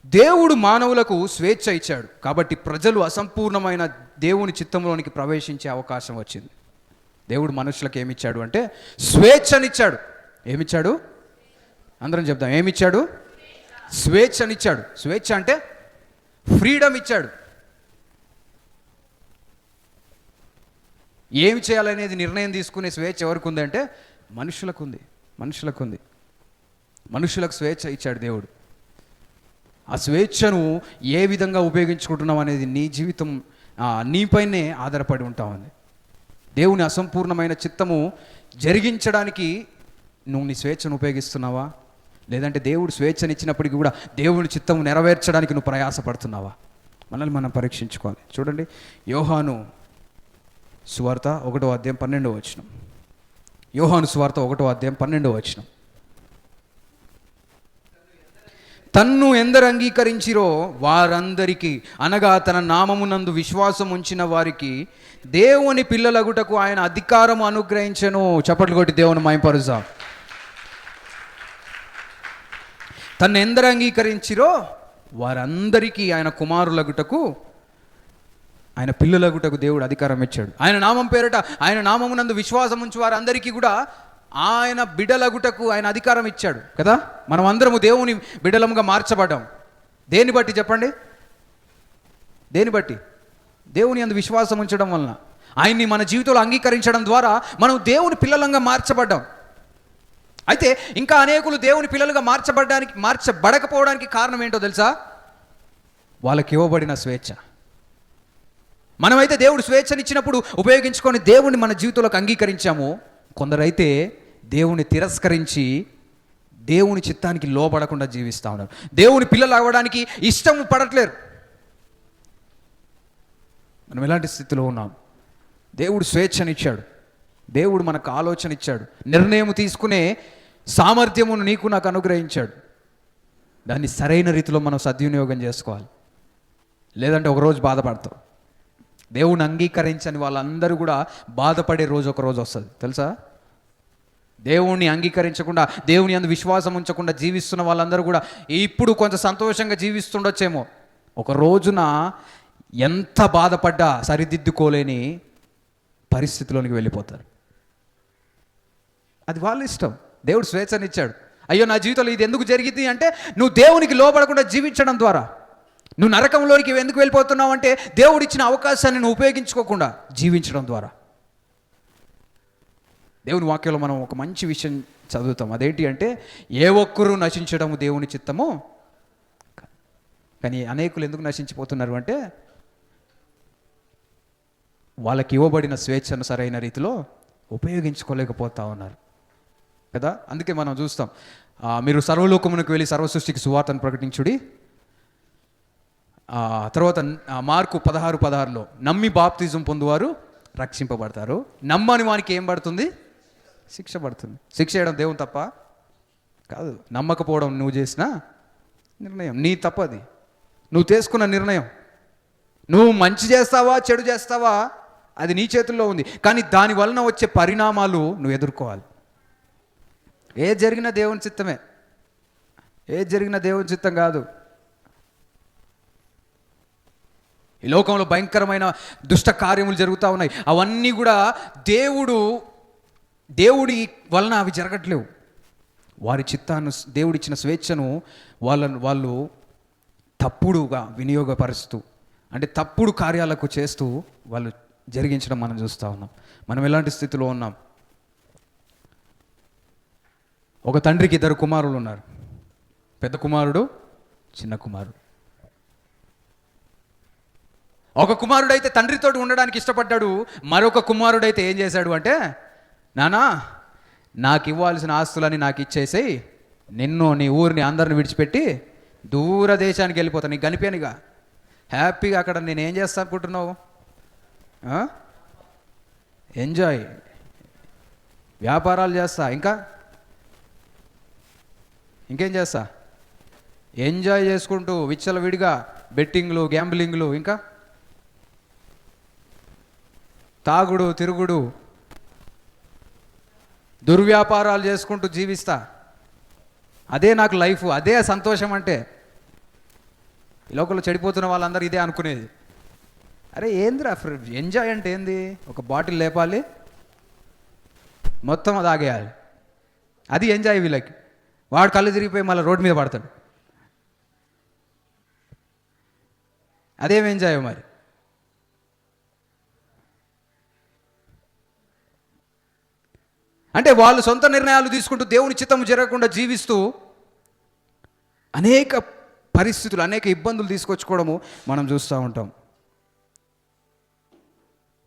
దేవుడు మానవులకు స్వేచ్ఛ ఇచ్చాడు కాబట్టి ప్రజలు అసంపూర్ణమైన దేవుని చిత్తంలోనికి ప్రవేశించే అవకాశం వచ్చింది. దేవుడు మనుషులకు ఏమిచ్చాడు అంటే స్వేచ్ఛనిచ్చాడు. ఏమిచ్చాడు? అందరం చెప్దాం, ఏమిచ్చాడు? స్వేచ్ఛనిచ్చాడు. స్వేచ్ఛ అంటే ఫ్రీడమ్ ఇచ్చాడు. ఏమి చేయాలనేది నిర్ణయం తీసుకునే స్వేచ్ఛ ఎవరికి ఉంది అంటే మనుషులకు ఉంది. మనుషులకు స్వేచ్ఛ ఇచ్చాడు దేవుడు. ఆ స్వేచ్ఛను ఏ విధంగా ఉపయోగించుకుంటున్నాం అనేది నీ జీవితం నీపైనే ఆధారపడి ఉంటామని. దేవుని అసంపూర్ణమైన చిత్తము జరిగించడానికి నువ్వు నీ స్వేచ్ఛను ఉపయోగిస్తున్నావా, లేదంటే దేవుడు స్వేచ్ఛనిచ్చినప్పటికీ కూడా దేవుని చిత్తము నెరవేర్చడానికి నువ్వు ప్రయాసపడుతున్నావా? మనల్ని మనం పరీక్షించుకోవాలి. చూడండి, యోహాను సువార్త 1వ అధ్యాయం 12వ వచనం. యోహాను సువార్త 1వ అధ్యాయం 12వ వచనం. తన్ను ఎందరు అంగీకరించిరో వారందరికీ, అనగా తన నామమునందు విశ్వాసం ఉంచిన వారికి దేవుని పిల్లలగుటకు ఆయన అధికారం అనుగ్రహించెను. చప్పట్లు కొట్టి దేవుని మహిమపరుద్దాం. తన్ను ఎందరు అంగీకరించిరో వారందరికీ ఆయన కుమారులగుటకు, ఆయన పిల్లలగుటకు దేవుడు అధికారం ఇచ్చాడు. ఆయన నామం పేరట, ఆయన నామమునందు విశ్వాసం ఉంచి వారందరికీ కూడా ఆయన బిడలగుటకు ఆయన అధికారం ఇచ్చాడు కదా. మనం అందరము దేవుని బిడలముగా మార్చబడ్డాం. దేన్ని బట్టి చెప్పండి? దేన్ని బట్టి? దేవుని యందు విశ్వాసం ఉంచడం వలన, ఆయన్ని మన జీవితంలో అంగీకరించడం ద్వారా మనం దేవుని పిల్లలంగా మార్చబడ్డాం. అయితే ఇంకా అనేకులు దేవుని పిల్లలుగా మార్చబడకపోవడానికి కారణం ఏంటో తెలుసా? వాళ్ళకి ఇవ్వబడిన స్వేచ్ఛ. మనమైతే దేవుడు స్వేచ్ఛనిచ్చినప్పుడు ఉపయోగించుకొని దేవుని మన జీవితంలోకి అంగీకరించాము. కొందరైతే దేవుని తిరస్కరించి దేవుని చిత్తానికి లోబడకుండా జీవిస్తూ ఉన్నారు. దేవుని పిల్లలు అవ్వడానికి ఇష్టం పడట్లేరు. మనం ఎలాంటి స్థితిలో ఉన్నాం? దేవుడు స్వేచ్ఛనిచ్చాడు, దేవుడు మనకు ఆలోచన ఇచ్చాడు, నిర్ణయం తీసుకునే సామర్థ్యమును నీకు నాకు అనుగ్రహించాడు. దాన్ని సరైన రీతిలో మనం సద్వినియోగం చేసుకోవాలి. లేదంటే ఒకరోజు బాధపడతాం. దేవుని అంగీకరించని వాళ్ళందరూ కూడా బాధపడే రోజు ఒకరోజు వస్తుంది తెలుసా. దేవుణ్ణి అంగీకరించకుండా, దేవుని యందు విశ్వాసం ఉంచకుండా జీవిస్తున్న వాళ్ళందరూ కూడా ఇప్పుడు కొంచెం సంతోషంగా జీవిస్తుండొచ్చేమో, ఒక రోజున ఎంత బాధపడ్డా సరిదిద్దుకోలేని పరిస్థితిలోనికి వెళ్ళిపోతారు. అది వాళ్ళ ఇష్టం. దేవుడు స్వేచ్ఛనిచ్చాడు. అయ్యో నా జీవితంలో ఇది ఎందుకు జరిగింది అంటే, నువ్వు దేవునికి లోబడకుండా జీవించడం ద్వారా. నువ్వు నరకంలోనికి ఎందుకు వెళ్ళిపోతున్నావు అంటే, దేవుడిచ్చిన అవకాశాన్ని నువ్వు ఉపయోగించుకోకుండా జీవించడం ద్వారా. దేవుని వాక్యంలో మనం ఒక మంచి విషయం చదువుతాం. అదేంటి అంటే, ఏ ఒక్కరూ నశించడము దేవుని చిత్తము. కానీ అనేకులు ఎందుకు నశించిపోతున్నారు అంటే, వాళ్ళకి ఇవ్వబడిన స్వేచ్ఛను సరైన రీతిలో ఉపయోగించుకోలేకపోతా ఉన్నారు కదా. అందుకే మనం చూస్తాం, మీరు సర్వలోకమునకు వెళ్ళి సర్వసృష్టికి సువార్తను ప్రకటించుడి. తర్వాత మార్కు 16:16లో నమ్మి బాప్తిజం పొందువారు రక్షింపబడతారు, నమ్మని వానికి ఏం పడుతుంది? శిక్ష పడుతుంది. శిక్ష చేయడం దేవుని తప్ప కాదు, నమ్మకపోవడం నువ్వు చేసిన నిర్ణయం, నీ తప్పది. నువ్వు తీసుకున్న నిర్ణయం. నువ్వు మంచి చేస్తావా చెడు చేస్తావా అది నీ చేతుల్లో ఉంది. కానీ దాని వలన వచ్చే పరిణామాలు నువ్వు ఎదుర్కోవాలి. ఏది జరిగినా దేవుని చిత్తమే, ఏది జరిగినా దేవుని చిత్తం కాదు. ఈ లోకంలో భయంకరమైన దుష్ట కార్యములు జరుగుతూ ఉన్నాయి. అవన్నీ కూడా దేవుడి వలన అవి జరగట్లేవు. వారి చిత్తాన్ని, దేవుడిచ్చిన స్వేచ్ఛను వాళ్ళు తప్పుడుగా వినియోగపరుస్తూ, అంటే తప్పుడు కార్యాలకు చేస్తూ వాళ్ళు జరిగించడం మనం చూస్తూ ఉన్నాం. మనం ఎలాంటి స్థితిలో ఉన్నాం? ఒక తండ్రికి 2 కుమారులు ఉన్నారు. పెద్ద కుమారుడు, చిన్న కుమారుడు. ఒక కుమారుడైతే తండ్రితోటి ఉండడానికి ఇష్టపడ్డాడు. మరొక కుమారుడైతే ఏం చేశాడు అంటే, నానా నాకు ఇవ్వాల్సిన ఆస్తులని నాకు ఇచ్చేసేయి, నిన్ను నీ ఊరిని అందరిని విడిచిపెట్టి దూర దేశానికి వెళ్ళిపోతాను, నీకు కనిపానుగా హ్యాపీగా. అక్కడ నేను ఏం చేస్తా అనుకుంటున్నావు? ఎంజాయ్, వ్యాపారాలు చేస్తా, ఇంకేం చేస్తా? ఎంజాయ్ చేసుకుంటూ విచ్చలవిడిగా బెట్టింగ్లు, గ్యాంబ్లింగ్లు, ఇంకా తాగుడు, తిరుగుడు, దుర్వ్యాపారాలు చేసుకుంటూ జీవిస్తా. అదే నాకు లైఫ్, అదే సంతోషం. అంటే ఈ లోకంలో చెడిపోతున్న వాళ్ళందరూ ఇదే అనుకునేది. అరే ఏందిరా ఎంజాయ్ అంటే ఏంది? ఒక బాటిల్ లేపాలి, మొత్తం అది ఆగేయాలి, అది ఎంజాయ్. వీళ్ళకి వాడు కళ్ళు తిరిగిపోయి మళ్ళీ రోడ్డు మీద పడతాడు. అదేం ఎంజాయ్ మరి? అంటే వాళ్ళు సొంత నిర్ణయాలు తీసుకుంటూ దేవుని చిత్తము జరగకుండా జీవిస్తూ అనేక పరిస్థితులు, అనేక ఇబ్బందులు తీసుకొచ్చుకోవడము మనం చూస్తూ ఉంటాం.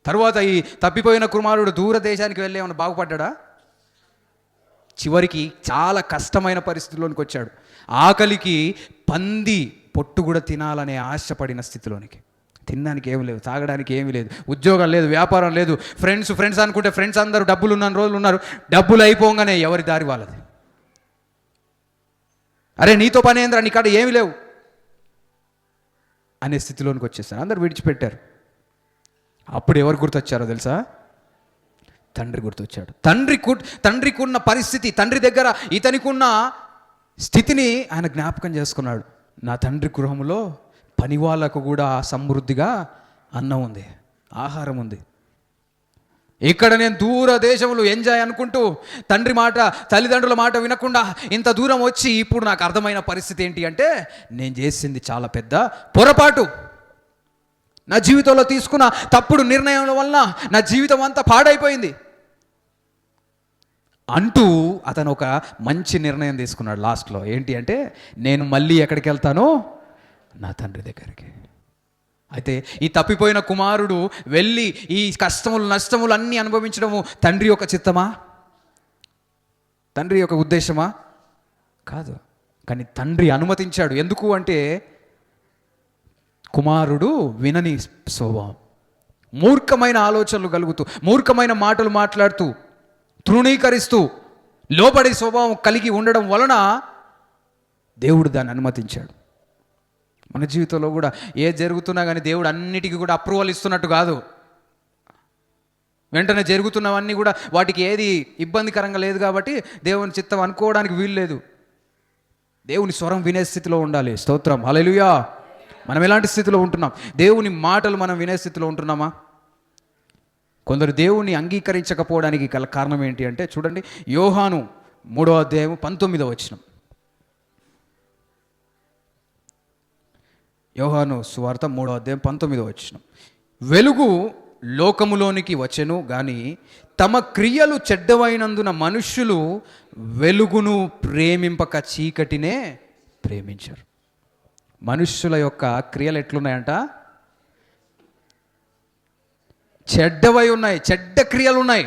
తరువాత ఈ తప్పిపోయిన కుమారుడు దూర దేశానికి వెళ్ళి ఏమైనా బాగుపడ్డా? చివరికి చాలా కష్టమైన పరిస్థితుల్లోనికి వచ్చాడు. ఆకలికి పంది పొట్టు కూడా తినాలనే ఆశపడిన స్థితిలోనికి. తినడానికి ఏమి లేదు, తాగడానికి ఏమీ లేదు, ఉద్యోగం లేదు, వ్యాపారం లేదు. ఫ్రెండ్స్ అనుకుంటే ఫ్రెండ్స్ అందరూ డబ్బులు ఉన్న రోజులు ఉన్నారు. డబ్బులు అయిపోగానే ఎవరి దారి వాళ్ళది. అరే నీతో పని ఏంద్రా, నీ కాడ ఏమి లేవు అనే స్థితిలోనికి వచ్చేసారు. అందరు విడిచిపెట్టారు. అప్పుడు ఎవరు గుర్తొచ్చారో తెలుసా? తండ్రి గుర్తొచ్చాడు. తండ్రికి ఉన్న పరిస్థితి, తండ్రి దగ్గర ఇతనికి ఉన్న స్థితిని ఆయన జ్ఞాపకం చేసుకున్నాడు. నా తండ్రి గృహంలో పని వాళ్ళకు కూడా సమృద్ధిగా అన్నం ఉంది, ఆహారం ఉంది. ఇక్కడ నేను దూర దేశంలో ఎంజాయ్ అనుకుంటూ తండ్రి మాట, తల్లిదండ్రుల మాట వినకుండా ఇంత దూరం వచ్చి ఇప్పుడు నాకు అర్థమైన పరిస్థితి ఏంటి అంటే, నేను చేసింది చాలా పెద్ద పొరపాటు. నా జీవితంలో తీసుకున్న తప్పుడు నిర్ణయం వల్ల నా జీవితం అంతా పాడైపోయింది అంటూ అతను ఒక మంచి నిర్ణయం తీసుకున్నాడు లాస్ట్లో. ఏంటి అంటే, నేను మళ్ళీ ఎక్కడికి వెళ్తాను? నా తండ్రి దగ్గరికి. అయితే ఈ తప్పిపోయిన కుమారుడు వెళ్ళి ఈ కష్టములు, నష్టములు అన్నీ అనుభవించడము తండ్రి యొక్క చిత్తమా? తండ్రి యొక్క ఉద్దేశమా? కాదు. కానీ తండ్రి అనుమతించాడు. ఎందుకు అంటే, కుమారుడు వినని స్వభావం, మూర్ఖమైన ఆలోచనలు కలుగుతూ, మూర్ఖమైన మాటలు మాట్లాడుతూ, తృణీకరిస్తూ, లోబడే స్వభావం కలిగి ఉండడం వలన దేవుడు దాన్ని అనుమతించాడు. మన జీవితంలో కూడా ఏది జరుగుతున్నా కానీ దేవుడు అన్నిటికీ కూడా అప్రూవల్ ఇస్తున్నట్టు కాదు. వెంటనే జరుగుతున్నవన్నీ కూడా వాటికి ఏది ఇబ్బందికరంగా లేదు కాబట్టి దేవుని చిత్తం అనుకోవడానికి వీలు లేదు. దేవుని స్వరం వినే స్థితిలో ఉండాలి. స్తోత్రం, హల్లెలూయా. మనం ఎలాంటి స్థితిలో ఉంటున్నాం? దేవుని మాటలు మనం వినే స్థితిలో ఉంటున్నామా? కొందరు దేవుణ్ణి అంగీకరించకపోవడానికి గల కారణం ఏంటి అంటే, చూడండి, యోహాను 3వ అధ్యాయం 19వ వచనం. యోహాను సువార్త 3వ అధ్యాయం 19వ వచనం. వెలుగు లోకములోనికి వచ్చెను గాని తమ క్రియలు చెడ్డవైనందున మనుష్యులు వెలుగును ప్రేమింపక చీకటినే ప్రేమించారు. మనుష్యుల యొక్క క్రియలు ఎట్లున్నాయంట? చెడ్డవై ఉన్నాయి, చెడ్డ క్రియలు ఉన్నాయి,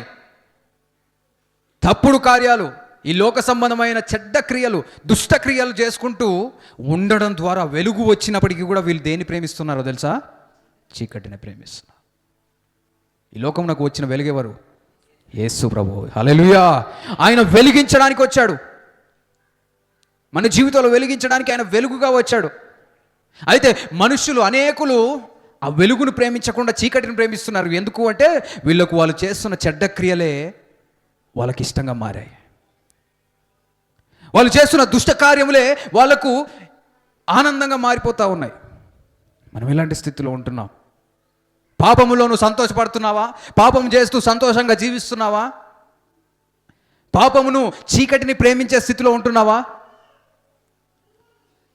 తప్పుడు కార్యాలు, ఈ లోక సంబంధమైన చెడ్డ క్రియలు, దుష్ట క్రియలు చేసుకుంటూ ఉండడం ద్వారా వెలుగు వచ్చినప్పటికీ కూడా వీళ్ళు దేన్ని ప్రేమిస్తున్నారో తెలుసా? చీకటిని ప్రేమిస్తున్నారు. ఈ లోకమునకు వచ్చిన వెలుగెవరు? యేసు ప్రభువు, హల్లెలూయా. ఆయన వెలిగించడానికి వచ్చాడు. మన జీవితంలో వెలిగించడానికి ఆయన వెలుగుగా వచ్చాడు. అయితే మనుషులు అనేకులు ఆ వెలుగును ప్రేమించకుండా చీకటిని ప్రేమిస్తున్నారు. ఎందుకు అంటే, వీళ్ళకు వాళ్ళు చేస్తున్న చెడ్డ క్రియలే వాళ్ళకి ఇష్టంగా మారాయి. వాళ్ళు చేస్తున్న దుష్ట కార్యములే వాళ్లకు ఆనందంగా మారిపోతూ ఉన్నాయి. మనం ఎలాంటి స్థితిలో ఉంటున్నాం? పాపములోను సంతోషపడుతున్నావా? పాపం చేస్తూ సంతోషంగా జీవిస్తున్నావా? పాపమును, చీకటిని ప్రేమించే స్థితిలో ఉంటున్నావా?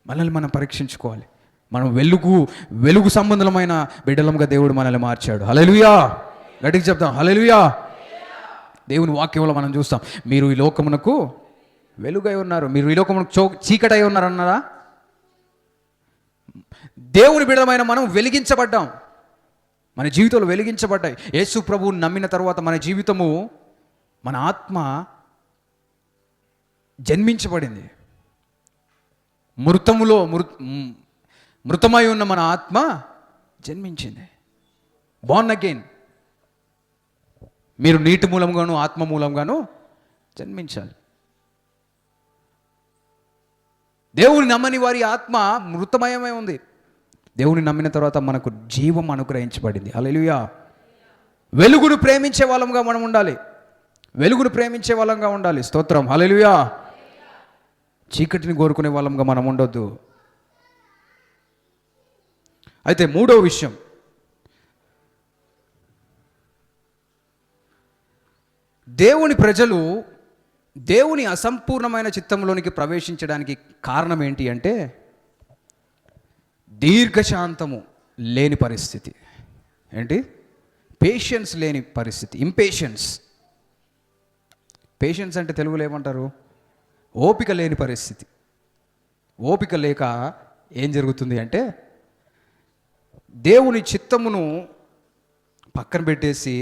మనల్ని మనం పరీక్షించుకోవాలి. మనం వెలుగు సంబంధమైన బిడ్డలంగా దేవుడు మనల్ని మార్చాడు. హల్లెలూయా. గట్టిగా చెప్తాం, హల్లెలూయా. దేవుని వాక్యంలో మనం చూస్తాం, మీరు ఈ లోకమునకు వెలుగై ఉన్నారు, మీరు ఈ లోకమునకు చీకటై ఉన్నారు అన్నారా? దేవుని బిడ్డలమైన మనం వెలిగించబడ్డాం. మన జీవితంలో వెలిగించబడ్డాయి. యేసు ప్రభువుని నమ్మిన తర్వాత మన జీవితము, మన ఆత్మ జన్మించబడింది. మృతమై ఉన్న మన ఆత్మ జన్మించింది. Born again. మీరు నీటి మూలంగాను ఆత్మ మూలంగాను జన్మించాలి. దేవుని నమ్మని వారి ఆత్మ మృతమయమే ఉంది. దేవుని నమ్మిన తర్వాత మనకు జీవం అనుగ్రహించబడింది. హల్లెలూయా. వెలుగును ప్రేమించే వాళ్ళంగా మనం ఉండాలి. వెలుగును ప్రేమించే వాళ్ళంగా ఉండాలి. స్తోత్రం. హల్లెలూయా. చీకటిని కోరుకునే వాళ్ళంగా మనం ఉండొద్దు. అయితే మూడో విషయం, దేవుని ప్రజలు దేవుని అసంపూర్ణమైన చిత్తంలోనికి ప్రవేశించడానికి కారణం ఏంటి అంటే దీర్ఘశాంతము లేని పరిస్థితి. ఏంటి? పేషెన్స్ లేని పరిస్థితి. ఇంపేషెన్స్. పేషెన్స్ అంటే తెలుగులో ఏమంటారు? ఓపిక లేని పరిస్థితి. ఓపిక లేక ఏం జరుగుతుంది అంటే దేవుని చిత్తమును పక్కన పెట్టేసి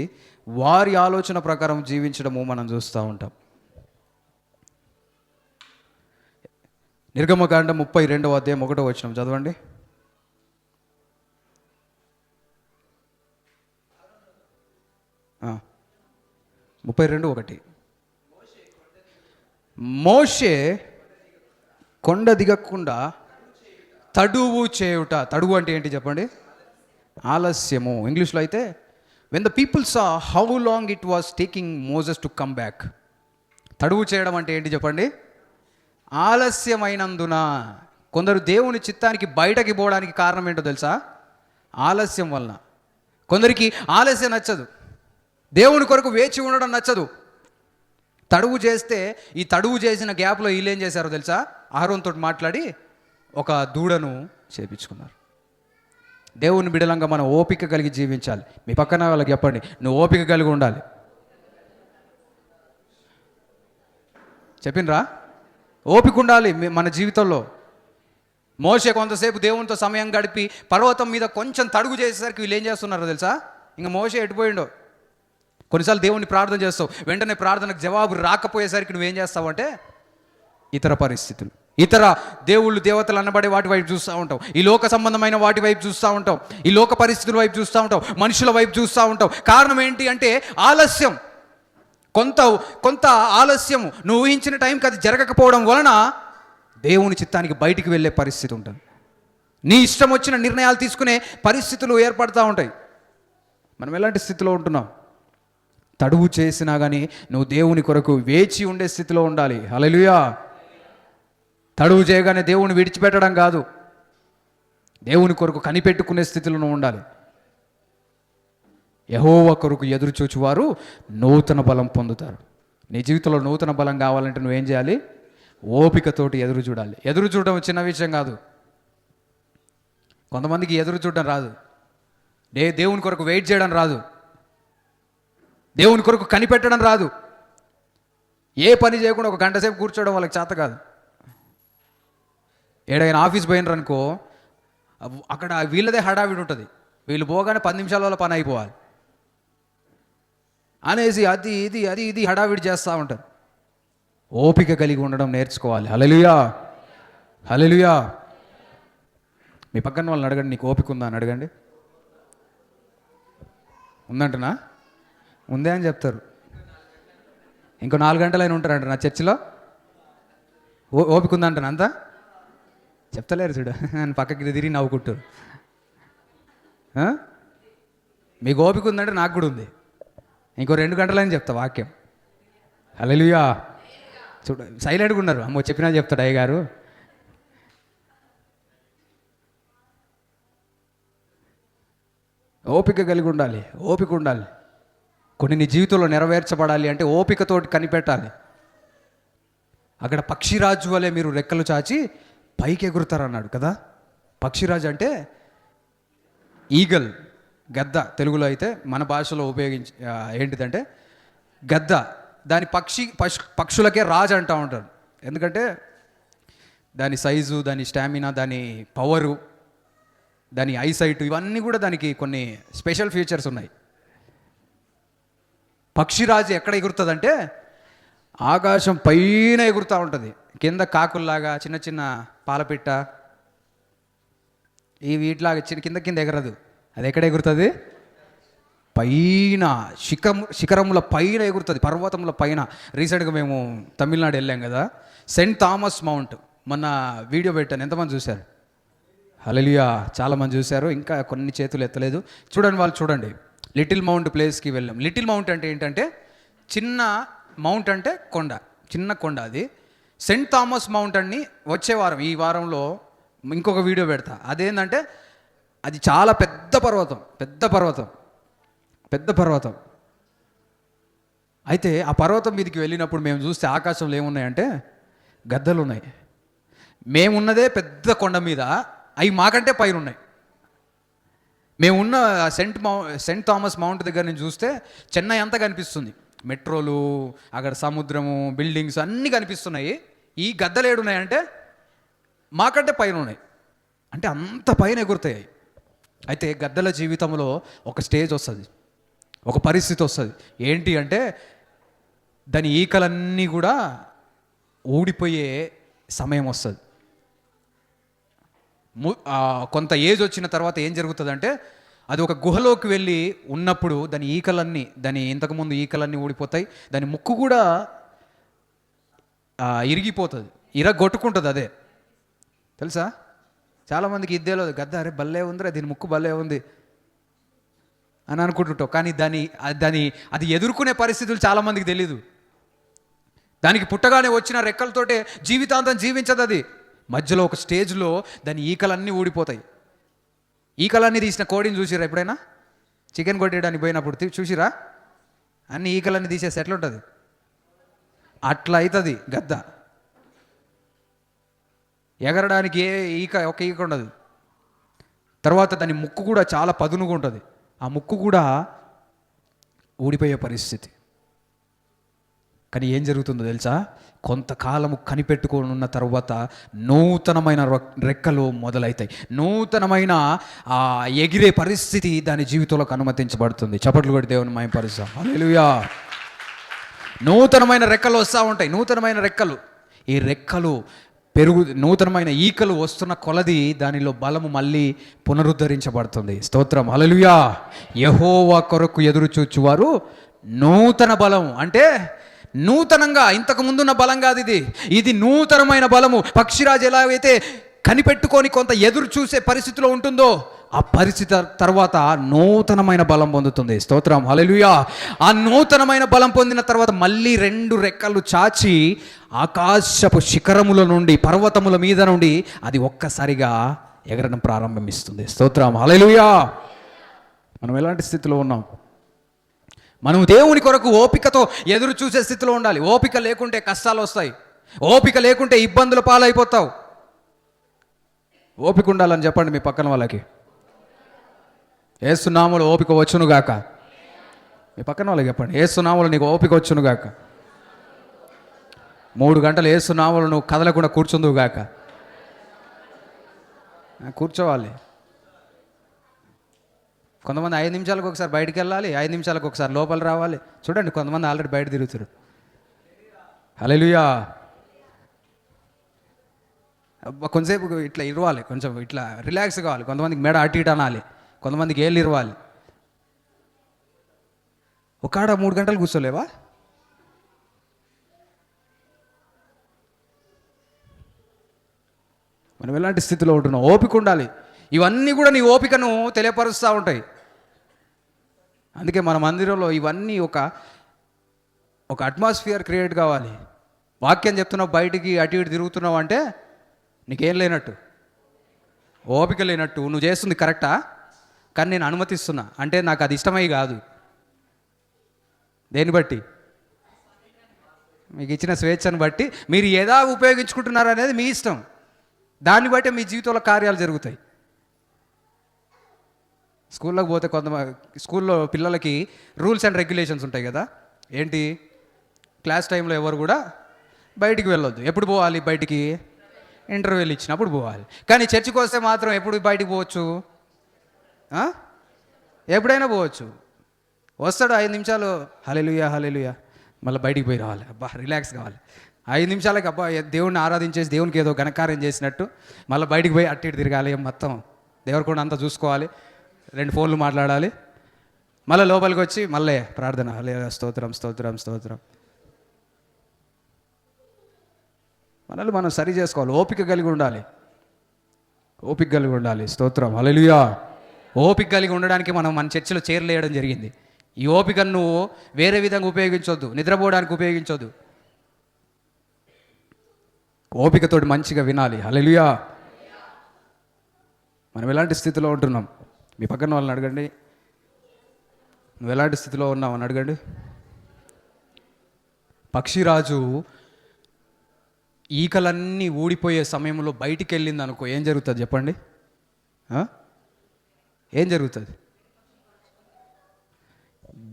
వారి ఆలోచన ప్రకారం జీవించడము మనం చూస్తూ ఉంటాం. నిర్గమకాండం 32వ అధ్యాయం 1వ వచనం చదవండి. ఆ, 32:1. మోషే కొండ దిగకుండా తడువు చేయుట. తడువు అంటే ఏంటి చెప్పండి? ఆలస్యము. ఇంగ్లీష్లో అయితే when the people saw how long it was taking Moses to come back. తడువు చేయడం అంటే ఏంటి చెప్పండి? ఆలస్యమైనందున. కొందరు దేవుని చిత్తానికి బయటకి పోవడానికి కారణం ఏంటో తెలుసా? ఆలస్యం వలన. కొందరికి ఆలస్యం నచ్చదు. దేవుని కొరకు వేచి ఉండడం నచ్చదు. తడువు చేస్తే ఈ తడువు చేసిన గ్యాప్లో వీళ్ళు ఏం చేశారో తెలుసా? అహరోనుతో మాట్లాడి ఒక దూడను చేపించుకున్నారు. దేవుని బిడలంగా మనం ఓపిక కలిగి జీవించాలి. మీ పక్కన వాళ్ళకి చెప్పండి, నువ్వు ఓపిక కలిగి ఉండాలి. చెప్పినరా? ఓపిక ఉండాలి మన జీవితంలో. మోషే కొంతసేపు దేవునితో సమయం గడిపి పర్వతం మీద కొంచెం తడుగు చేసేసరికి వీళ్ళు ఏం చేస్తున్నారో తెలుసా? ఇంకా మోషే ఎటుపోయిండో. కొన్నిసార్లు దేవుని ప్రార్థన చేస్తావు, వెంటనే ప్రార్థనకు జవాబు రాకపోయేసరికి నువ్వేం చేస్తావు అంటే ఇతర పరిస్థితులు, ఇతర దేవుళ్ళు దేవతలు అనబడే వాటి వైపు చూస్తూ ఉంటావు. ఈ లోక సంబంధమైన వాటి వైపు చూస్తూ ఉంటావు. ఈ లోక పరిస్థితుల వైపు చూస్తూ ఉంటావు. మనుషుల వైపు చూస్తూ ఉంటావు. కారణం ఏంటి అంటే ఆలస్యం. కొంత ఆలస్యము. నువ్వు ఊహించిన టైంకి అది జరగకపోవడం వలన దేవుని చిత్తానికి బయటికి వెళ్ళే పరిస్థితి ఉంటుంది. నీ ఇష్టం వచ్చిన నిర్ణయాలు తీసుకునే పరిస్థితులు ఏర్పడుతూ ఉంటాయి. మనం ఎలాంటి స్థితిలో ఉంటున్నాం? తడువు చేసినా కానీ నువ్వు దేవుని కొరకు వేచి ఉండే స్థితిలో ఉండాలి. హల్లెలూయా. తడువు చేయగానే దేవుని విడిచిపెట్టడం కాదు, దేవుని కొరకు కనిపెట్టుకునే స్థితిలో నువ్వు ఉండాలి. యెహోవా కొరకు ఎదురు చూచువారు నూతన బలం పొందుతారు. నీ జీవితంలో నూతన బలం కావాలంటే నువ్వేం చేయాలి? ఓపికతోటి ఎదురు చూడాలి. ఎదురు చూడడం చిన్న విషయం కాదు. కొంతమందికి ఎదురు చూడడం రాదు. దేవుని కొరకు వెయిట్ చేయడం రాదు. దేవుని కొరకు కనిపెట్టడం రాదు. ఏ పని చేయకుండా ఒక గంట సేపు కూర్చోవడం వాళ్ళకి చేత కాదు. ఏడైనా ఆఫీస్ పోయినరు అనుకో, అక్కడ వీళ్ళదే హడావిడి ఉంటుంది. వీళ్ళు పోగానే 10 నిమిషాల పని అయిపోవాలి అనేసి అది ఇది హడావిడి చేస్తూ ఉంటారు. ఓపిక కలిగి ఉండడం నేర్చుకోవాలి. హల్లెలూయా. హల్లెలూయా. మీ పక్కన వాళ్ళని అడగండి, నీకు ఓపిక ఉందా అని అడగండి. ఉందంటనా? ఉందే అని చెప్తారు. ఇంకో 4 గంటలైనా ఉంటారంట నా చర్చిలో. ఓపిక ఉందంటాను అంతా చెప్తలేరు చూడు అని పక్కకి తిరిగి నవ్వుకుంటారు. మీకు ఓపిక ఉందంటే నాకు కూడా ఉంది. ఇంకో 2 గంటలని చెప్తా వాక్యం. హల్లెలూయా. చూడ సైలెంట్గా ఉన్నారు. అమ్మో చెప్పినా చెప్తాడు అయ్య గారు. ఓపిక కలిగి ఉండాలి. ఓపిక ఉండాలి. కొన్ని నీ జీవితంలో నెరవేర్చబడాలి అంటే ఓపికతోటి కనిపెట్టాలి. అక్కడ పక్షిరాజు వలె మీరు రెక్కలు చాచి పైకి ఎగురుతారు అన్నాడు కదా. పక్షిరాజు అంటే ఈగల్, గద్ద. తెలుగులో అయితే మన భాషలో ఏంటిదంటే గద్ద. దాని పక్షులకే రాజు అంటూ ఉంటారు. ఎందుకంటే దాని సైజు, దాని స్టామినా, దాని పవరు, దాని ఐసైట్, ఇవన్నీ కూడా దానికి కొన్ని స్పెషల్ ఫీచర్స్ ఉన్నాయి. పక్షిరాజు ఎక్కడ ఎగురుతుందంటే ఆకాశం పైన ఎగురుతూ ఉంటుంది. కింద కాకుల్లాగా చిన్న చిన్న పాలపిట్ట ఈ వీటిలాగా చిన్న కింద కింద ఎగరదు. అది ఎక్కడ ఎగురుతుంది? పైన శిఖరముల పైన ఎగురుతుంది, పర్వతముల పైన. రీసెంట్గా మేము తమిళనాడు వెళ్ళాం కదా, సెయింట్ థామస్ మౌంట్. మొన్న వీడియో పెట్టాను, ఎంతమంది చూశారు? హల్లెలూయా, చాలామంది చూశారు. ఇంకా కొన్ని చేతులు ఎత్తలేదు. చూడండి, వాళ్ళు చూడండి. లిటిల్ మౌంట్ ప్లేస్కి వెళ్ళాం. లిటిల్ మౌంట్ అంటే ఏంటంటే చిన్న మౌంట్, అంటే కొండ, చిన్న కొండ అది. సెయింట్ థామస్ మౌంట్ అని వచ్చే వారం, ఈ వారంలో ఇంకొక వీడియో పెడతా. అదేంటంటే అది చాలా పెద్ద పర్వతం, పెద్ద పర్వతం, పెద్ద పర్వతం. అయితే ఆ పర్వతం మీదకి వెళ్ళినప్పుడు మేము చూస్తే ఆకాశంలో ఏమున్నాయంటే గద్దలు ఉన్నాయి. మేమున్నదే పెద్ద కొండ మీద, అవి మాకంటే పైన ఉన్నాయి. మేమున్న సెయింట్ థామస్ మౌంట్ దగ్గర నుంచి చూస్తే చెన్నై అంతా కనిపిస్తుంది. మెట్రోలు, అక్కడ సముద్రము, బిల్డింగ్స్ అన్నీ కనిపిస్తున్నాయి. ఈ గద్దలు ఏడున్నాయంటే మాకంటే పైన ఉన్నాయి, అంటే అంత పైన ఎగురుతాయి. అయితే గద్దల జీవితంలో ఒక స్టేజ్ వస్తుంది, ఒక పరిస్థితి వస్తుంది. ఏంటి అంటే దాని ఈకలన్నీ కూడా ఊడిపోయే సమయం వస్తుంది. కొంత ఏజ్ వచ్చిన తర్వాత ఏం జరుగుతుందంటే అది ఒక గుహలోకి వెళ్ళి ఉన్నప్పుడు దాని ఈకలన్నీ, దాని ఇంతకుముందు ఈకలన్నీ ఊడిపోతాయి. దాని ముక్కు కూడా ఇరిగిపోతుంది, ఇరగొట్టుకుంటుంది. అదే తెలుసా? చాలామందికి ఇద్దేలో గద్ద, అరే భలే ఉందిరా, దీని ముక్కు భలే ఉంది అని అనుకుంటుంటావు. కానీ అది ఎదుర్కొనే పరిస్థితులు చాలామందికి తెలీదు. దానికి పుట్టగానే వచ్చిన రెక్కలతోటే జీవితాంతం జీవించదు అది. మధ్యలో ఒక స్టేజ్లో దాని ఈకలన్నీ ఊడిపోతాయి. ఈకలన్నీ తీసిన కోడిని చూసిరా ఎప్పుడైనా? చికెన్ కొట్టేయడానికి పోయినప్పుడు చూసిరా? అన్ని ఈకలన్నీ తీసేసి ఎట్లుంటుంది? అట్లా అవుతుంది గద్ద. ఎగరడానికి ఒక ఈక ఉండదు. తర్వాత దాని ముక్కు కూడా చాలా పదునుగా ఉంటుంది. ఆ ముక్కు కూడా ఊడిపోయే పరిస్థితి. కానీ ఏం జరుగుతుందో తెలుసా? కొంతకాలము కనిపెట్టుకొని ఉన్న తర్వాత నూతనమైన రెక్కలు మొదలవుతాయి. నూతనమైన ఎగిరే పరిస్థితి దాని జీవితంలోకి అనుమతించబడుతుంది. చప్పట్లు కొట్టి దేవుని మహిమపరుస్తాం. హల్లెలూయా. నూతనమైన రెక్కలు వస్తూ ఉంటాయి, నూతనమైన రెక్కలు. ఈ రెక్కలు నూతనమైన ఈకలు వస్తున్న కొలది దానిలో బలము మళ్ళీ పునరుద్ధరించబడుతుంది. స్తోత్రం, హల్లెలూయా. యెహోవా కొరకు ఎదురు చూచువారు నూతన బలం, అంటే నూతనంగా, ఇంతకు ముందున్న బలం కాదు ఇది నూతనమైన బలము. పక్షిరాజు ఎలాగైతే కనిపెట్టుకొని కొంత ఎదురు చూసే పరిస్థితిలో ఉంటుందో ఆ పరిస్థితి తర్వాత నూతనమైన బలం పొందుతుంది. స్తోత్రం, హల్లెలూయా. ఆ నూతనమైన బలం పొందిన తర్వాత మళ్ళీ 2 రెక్కలు చాచి ఆకాశపు శిఖరముల నుండి, పర్వతముల మీద నుండి అది ఒక్కసారిగా ఎగరడం ప్రారంభిస్తుంది. స్తోత్రం, హల్లెలూయా. మనం ఎలాంటి స్థితిలో ఉన్నాం? మనం దేవుని కొరకు ఓపికతో ఎదురు చూసే స్థితిలో ఉండాలి. ఓపిక లేకుంటే కష్టాలు వస్తాయి, ఓపిక లేకుంటే ఇబ్బందుల పాలైపోతావు. ఓపిక ఉండాలని చెప్పండి మీ పక్కన వాళ్ళకి. యేసు నామములో ఓపిక వచ్చునుగాక. మీ పక్కన వాళ్ళకి చెప్పండి, యేసు నామములో నీకు ఓపిక వచ్చునుగాక. 3 గంటలు యేసు నామములో నువ్వు కదలకుండా కూర్చుందువుగాక. కూర్చోవాలి. కొంతమంది 5 నిమిషాలకు ఒకసారి బయటికి వెళ్ళాలి, 5 నిమిషాలకు ఒకసారి లోపల రావాలి. చూడండి, కొంతమంది ఆల్రెడీ బయట తిరుగుతారు. హల్లెలూయా. కొంతసేపు ఇట్లా ఇరవాలి, కొంచెం ఇట్లా రిలాక్స్ కావాలి. కొంతమందికి మెడ అటు ఇటు అనాలి, కొంతమందికి ఏళ్ళు ఇరవాలి. ఒక 3 గంటలు కూర్చోలేవా? మనం ఎలాంటి స్థితిలో ఉంటున్నాం? ఓపిక ఉండాలి. ఇవన్నీ కూడా నీ ఓపికను తెలియపరుస్తూ ఉంటాయి. అందుకే మన మందిరంలో ఇవన్నీ ఒక అట్మాస్ఫియర్ క్రియేట్ కావాలి. వాక్యం చెప్తున్నావు, బయటికి అటు ఇటు తిరుగుతున్నావు అంటే నీకేం లేనట్టు, ఓపిక లేనట్టు. నువ్వు చేస్తుంది కరెక్టా, కానీ నేను అనుమతిస్తున్నా అంటే నాకు అది ఇష్టమై కాదు. దేన్ని బట్టి? మీకు ఇచ్చిన స్వేచ్ఛను బట్టి మీరు ఏదా ఉపయోగించుకుంటున్నారు అనేది మీ ఇష్టం. దాన్ని బట్టి మీ జీవితంలో కార్యాలు జరుగుతాయి. స్కూల్లోకి పోతే స్కూల్లో పిల్లలకి రూల్స్ అండ్ రెగ్యులేషన్స్ ఉంటాయి కదా. ఏంటి? క్లాస్ టైంలో ఎవరు కూడా బయటికి వెళ్ళొద్దు. ఎప్పుడు పోవాలి బయటికి? ఇంటర్వ్యూలు ఇచ్చినప్పుడు పోవాలి. కానీ చర్చికి వస్తే మాత్రం ఎప్పుడు బయటికి పోవచ్చు? ఎప్పుడైనా పోవచ్చు. వస్తాడు 5 నిమిషాలు హల్లెలూయా హల్లెలూయా, మళ్ళీ బయటికి పోయి రావాలి. అబ్బా రిలాక్స్ కావాలి. 5 నిమిషాలకి అబ్బా దేవుడిని ఆరాధించేసి దేవునికి ఏదో ఘనకార్యం చేసినట్టు మళ్ళీ బయటికి పోయి అట్టి ఇటు తిరగాలి, మొత్తం దేవుడు కూడా అంతా చూసుకోవాలి, 2 ఫోన్లు మాట్లాడాలి, మళ్ళీ లోపలికి వచ్చి మళ్ళీ ప్రార్థన, స్తోత్రం స్తోత్రం స్తోత్రం. మనల్ని మనం సరి చేసుకోవాలి, ఓపిక కలిగి ఉండాలి, ఓపిక కలిగి ఉండాలి. స్తోత్రం, హల్లెలూయా. ఓపిక కలిగి ఉండడానికి మనం మన చర్చిలో చేరలేయడం జరిగింది. ఈ ఓపికను నువ్వు వేరే విధంగా ఉపయోగించొద్దు, నిద్రపోవడానికి ఉపయోగించొద్దు. ఓపికతోటి మంచిగా వినాలి. హల్లెలూయా. మనం ఎలాంటి స్థితిలో ఉంటున్నాం? మీ పక్కన వాళ్ళని అడగండి, నువ్వు ఎలాంటి స్థితిలో ఉన్నావు అని అడగండి. పక్షిరాజు ఈకలన్నీ ఊడిపోయే సమయంలో బయటికి వెళ్ళింది అనుకో, ఏం జరుగుతుంది చెప్పండి? ఏం జరుగుతుంది?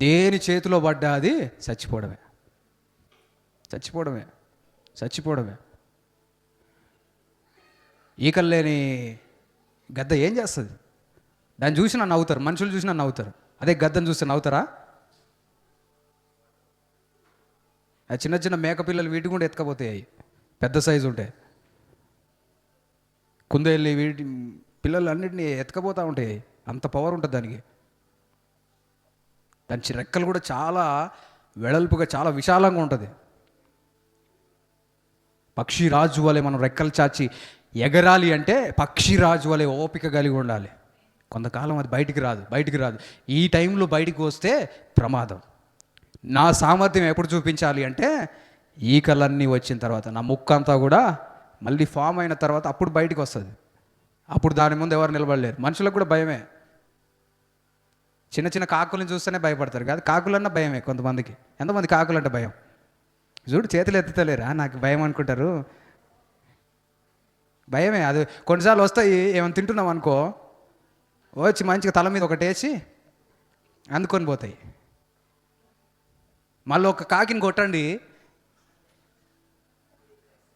దేని చేతిలో పడ్డా అది చచ్చిపోవడమే, చచ్చిపోవడమే, చచ్చిపోవడమే. ఈకలు లేని గద్ద ఏం చేస్తుంది? దాన్ని చూసినా నవ్వుతారు, మనుషులు చూసినా నవ్వుతారు. అదే గద్దను చూస్తే నవ్వుతారా? ఆ చిన్న చిన్న మేకపిల్లలు వీటి కూడా ఎత్తుకపోతాయి, పెద్ద సైజు ఉంటాయి. కుందేళ్ళు వీటి పిల్లలు అన్నింటినీ ఎత్తుకపోతూ ఉంటాయి, అంత పవర్ ఉంటుంది దానికి. దాని రెక్కలు కూడా చాలా వెడల్పుగా చాలా విశాలంగా ఉంటుంది. పక్షిరాజు వలె మనం రెక్కలు చాచి ఎగరాలి అంటే పక్షిరాజు వలె ఓపిక కలిగి ఉండాలి. కొంతకాలం అది బయటికి రాదు. ఈ టైంలో బయటికి వస్తే ప్రమాదం. నా సామర్థ్యం ఎప్పుడు చూపించాలి అంటే ఈకలన్నీ వచ్చిన తర్వాత, నా ముక్కు అంతా కూడా మళ్ళీ ఫామ్ అయిన తర్వాత అప్పుడు బయటికి వస్తుంది. అప్పుడు దాని ముందు ఎవరు నిలబడలేరు. మనుషులకు కూడా భయమే. చిన్న చిన్న కాకులను చూస్తేనే భయపడతారు కాదు, కాకులన్నా భయమే కొంతమందికి. ఎంతమంది కాకులు అంటే భయం? చూడు చేతులు ఎత్తుతలేరా, నాకు భయం అనుకుంటారు. భయమే అది. కొన్నిసార్లు వస్తాయి, ఏమైనా తింటున్నాం అనుకో, వచ్చి మంచిగా తల మీద ఒకటేసి అందుకొని పోతాయి. మళ్ళీ ఒక కాకిని కొట్టండి,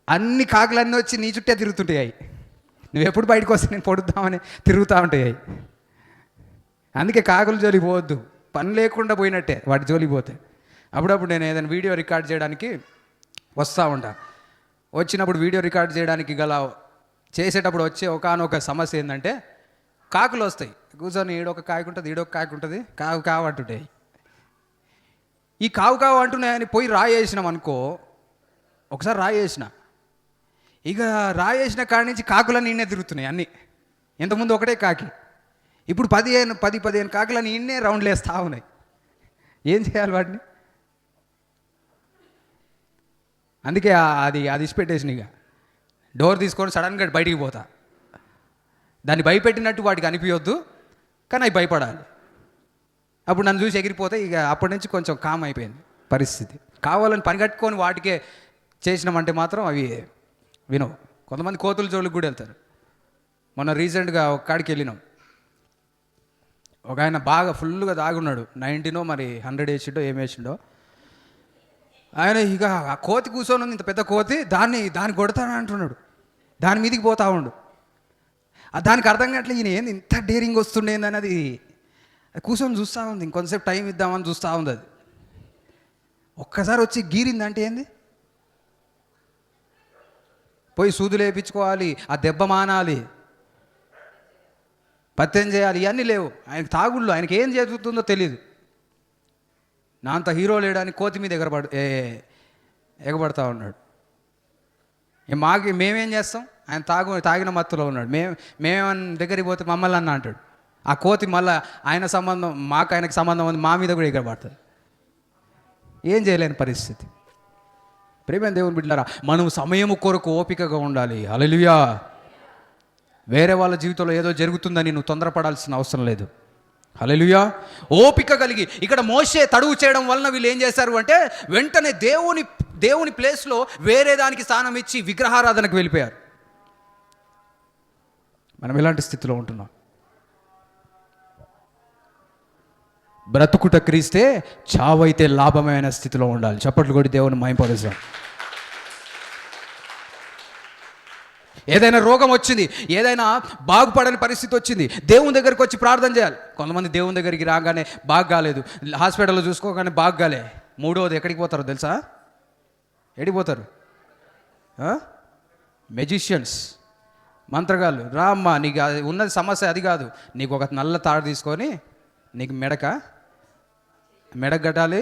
అన్ని కాకులన్నీ వచ్చి నీ చుట్టే తిరుగుతుంటాయి. నువ్వు ఎప్పుడు బయటకు వస్తే నేను పొడుద్దామని తిరుగుతూ ఉంటాయి. అందుకే కాకుల జోలికి పోవద్దు, పని లేకుండా పోయినట్టే వాటి జోలికి పోతే. అప్పుడప్పుడు నేను ఏదైనా వీడియో రికార్డ్ చేయడానికి వస్తూ ఉంటా. వచ్చినప్పుడు వీడియో రికార్డ్ చేయడానికి చేసేటప్పుడు వచ్చే ఒకానొక సమస్య ఏంటంటే, కాకులు వస్తాయి కూర్చొని, ఈడొక కాకు ఉంటుంది, ఈడొక కాకు ఉంటుంది, కావు కావు అంటుంటాయి. ఈ కావు కావు అంటున్నాయని పోయి రాయేసినాం అనుకో. ఒకసారి రాయేసిన, ఇక రాయేసిన కాడి నుంచి కాకులన్నీ ఇన్నే తిరుగుతున్నాయి అన్నీ. ఇంతకుముందు ఒకటే కాకి, ఇప్పుడు 10-15 కాకులని ఇన్నే రౌండ్లు వేస్తూ ఉన్నాయి. ఏం చేయాలి వాటిని? అందుకే అది ఇచ్చిపెట్టేసిన. ఇక డోర్ తీసుకొని సడన్గా బయటికి పోతా. దాన్ని భయపెట్టినట్టు వాటికి అనిపించొద్దు, కానీ అవి భయపడాలి. అప్పుడు నన్ను చూసి ఎగిరిపోతే ఇక అప్పటి నుంచి కొంచెం కామ్ అయిపోయింది పరిస్థితి. కావాలని పని కట్టుకొని వాటికే చేసినామంటే మాత్రం అవి వినవు. కొంతమంది కోతుల జోలికి కూడా వెళ్తారు. మొన్న రీసెంట్గా ఒక కాడికి వెళ్ళినాం. ఒక ఆయన బాగా ఫుల్గా దాగున్నాడు, 90 మరి 100 వేసిండో ఏం వేసిండో ఆయన. ఇక ఆ కోతి కూర్చొని ఉంది, ఇంత పెద్ద కోతి, దాన్ని కొడతాను అంటున్నాడు. దాని మీదకి పోతా ఉండు. దానికి అర్థం కావట్లేదు ఈయన ఏంది ఇంత డేరింగ్ వస్తుండేది అన్నది. కూర్చొని చూస్తూ ఉంది, ఇంకొంతసేపు టైం ఇద్దామని చూస్తూ ఉంది. అది ఒక్కసారి వచ్చి గీరిందంటే ఏంది, పోయి సూదులు వేయించుకోవాలి, ఆ దెబ్బ మానాలి, పత్యం చేయాలి, ఇవన్నీ లేవు ఆయనకి. తాగుళ్ళు ఆయనకి ఏం జరుగుతుందో తెలియదు. నా అంత హీరో లేడని కోతి మీద ఎగబడతా ఉన్నాడు. మేమేం చేస్తాం? ఆయన తాగిన మత్తులో ఉన్నాడు. మేమేమన్నా దగ్గరికి పోతే మమ్మల్ని అన్న అంటాడు. ఆ కోతి మళ్ళీ ఆయనకు సంబంధం ఉంది, మా మీద కూడా ఎగరబడుతుంది. ఏం చేయలేని పరిస్థితి. ప్రేమైన దేవుని బిడ్డలారా, మనం సమయము కొరకు ఓపికగా ఉండాలి. హల్లెలూయా. వేరే వాళ్ళ జీవితంలో ఏదో జరుగుతుందని నువ్వు తొందరపడాల్సిన అవసరం లేదు. హల్లెలూయా. ఓపిక కలిగి, ఇక్కడ మోషే తడువు చేయడం వలన వీళ్ళు ఏం చేశారు అంటే వెంటనే దేవుని ప్లేస్లో వేరే దానికి స్థానం ఇచ్చి విగ్రహారాధనకు వెళ్ళిపోయారు. మనం ఎలాంటి స్థితిలో ఉంటున్నాం? బ్రతుకుట క్రీస్తే, చావైతే లాభమైన స్థితిలో ఉండాలి. చప్పట్లు కొట్టి దేవుని మహిమపరుద్దాం. ఏదైనా రోగం వచ్చింది, ఏదైనా బాగుపడని పరిస్థితి వచ్చింది, దేవుని దగ్గరికి వచ్చి ప్రార్థన చేయాలి. కొంతమంది దేవుని దగ్గరికి రాగానే బాగు కాలేదు, హాస్పిటల్లో చూసుకోగానే బాగు కాలే, 3వది ఎక్కడికి పోతారో తెలుసా? ఎడిపోతారు? మెజిషియన్స్, మంత్రగాళ్ళు. రా అమ్మా, నీకు ఉన్నది సమస్య అది కాదు. నీకు ఒక నల్ల తాడు తీసుకొని నీకు మెడకు కట్టాలి,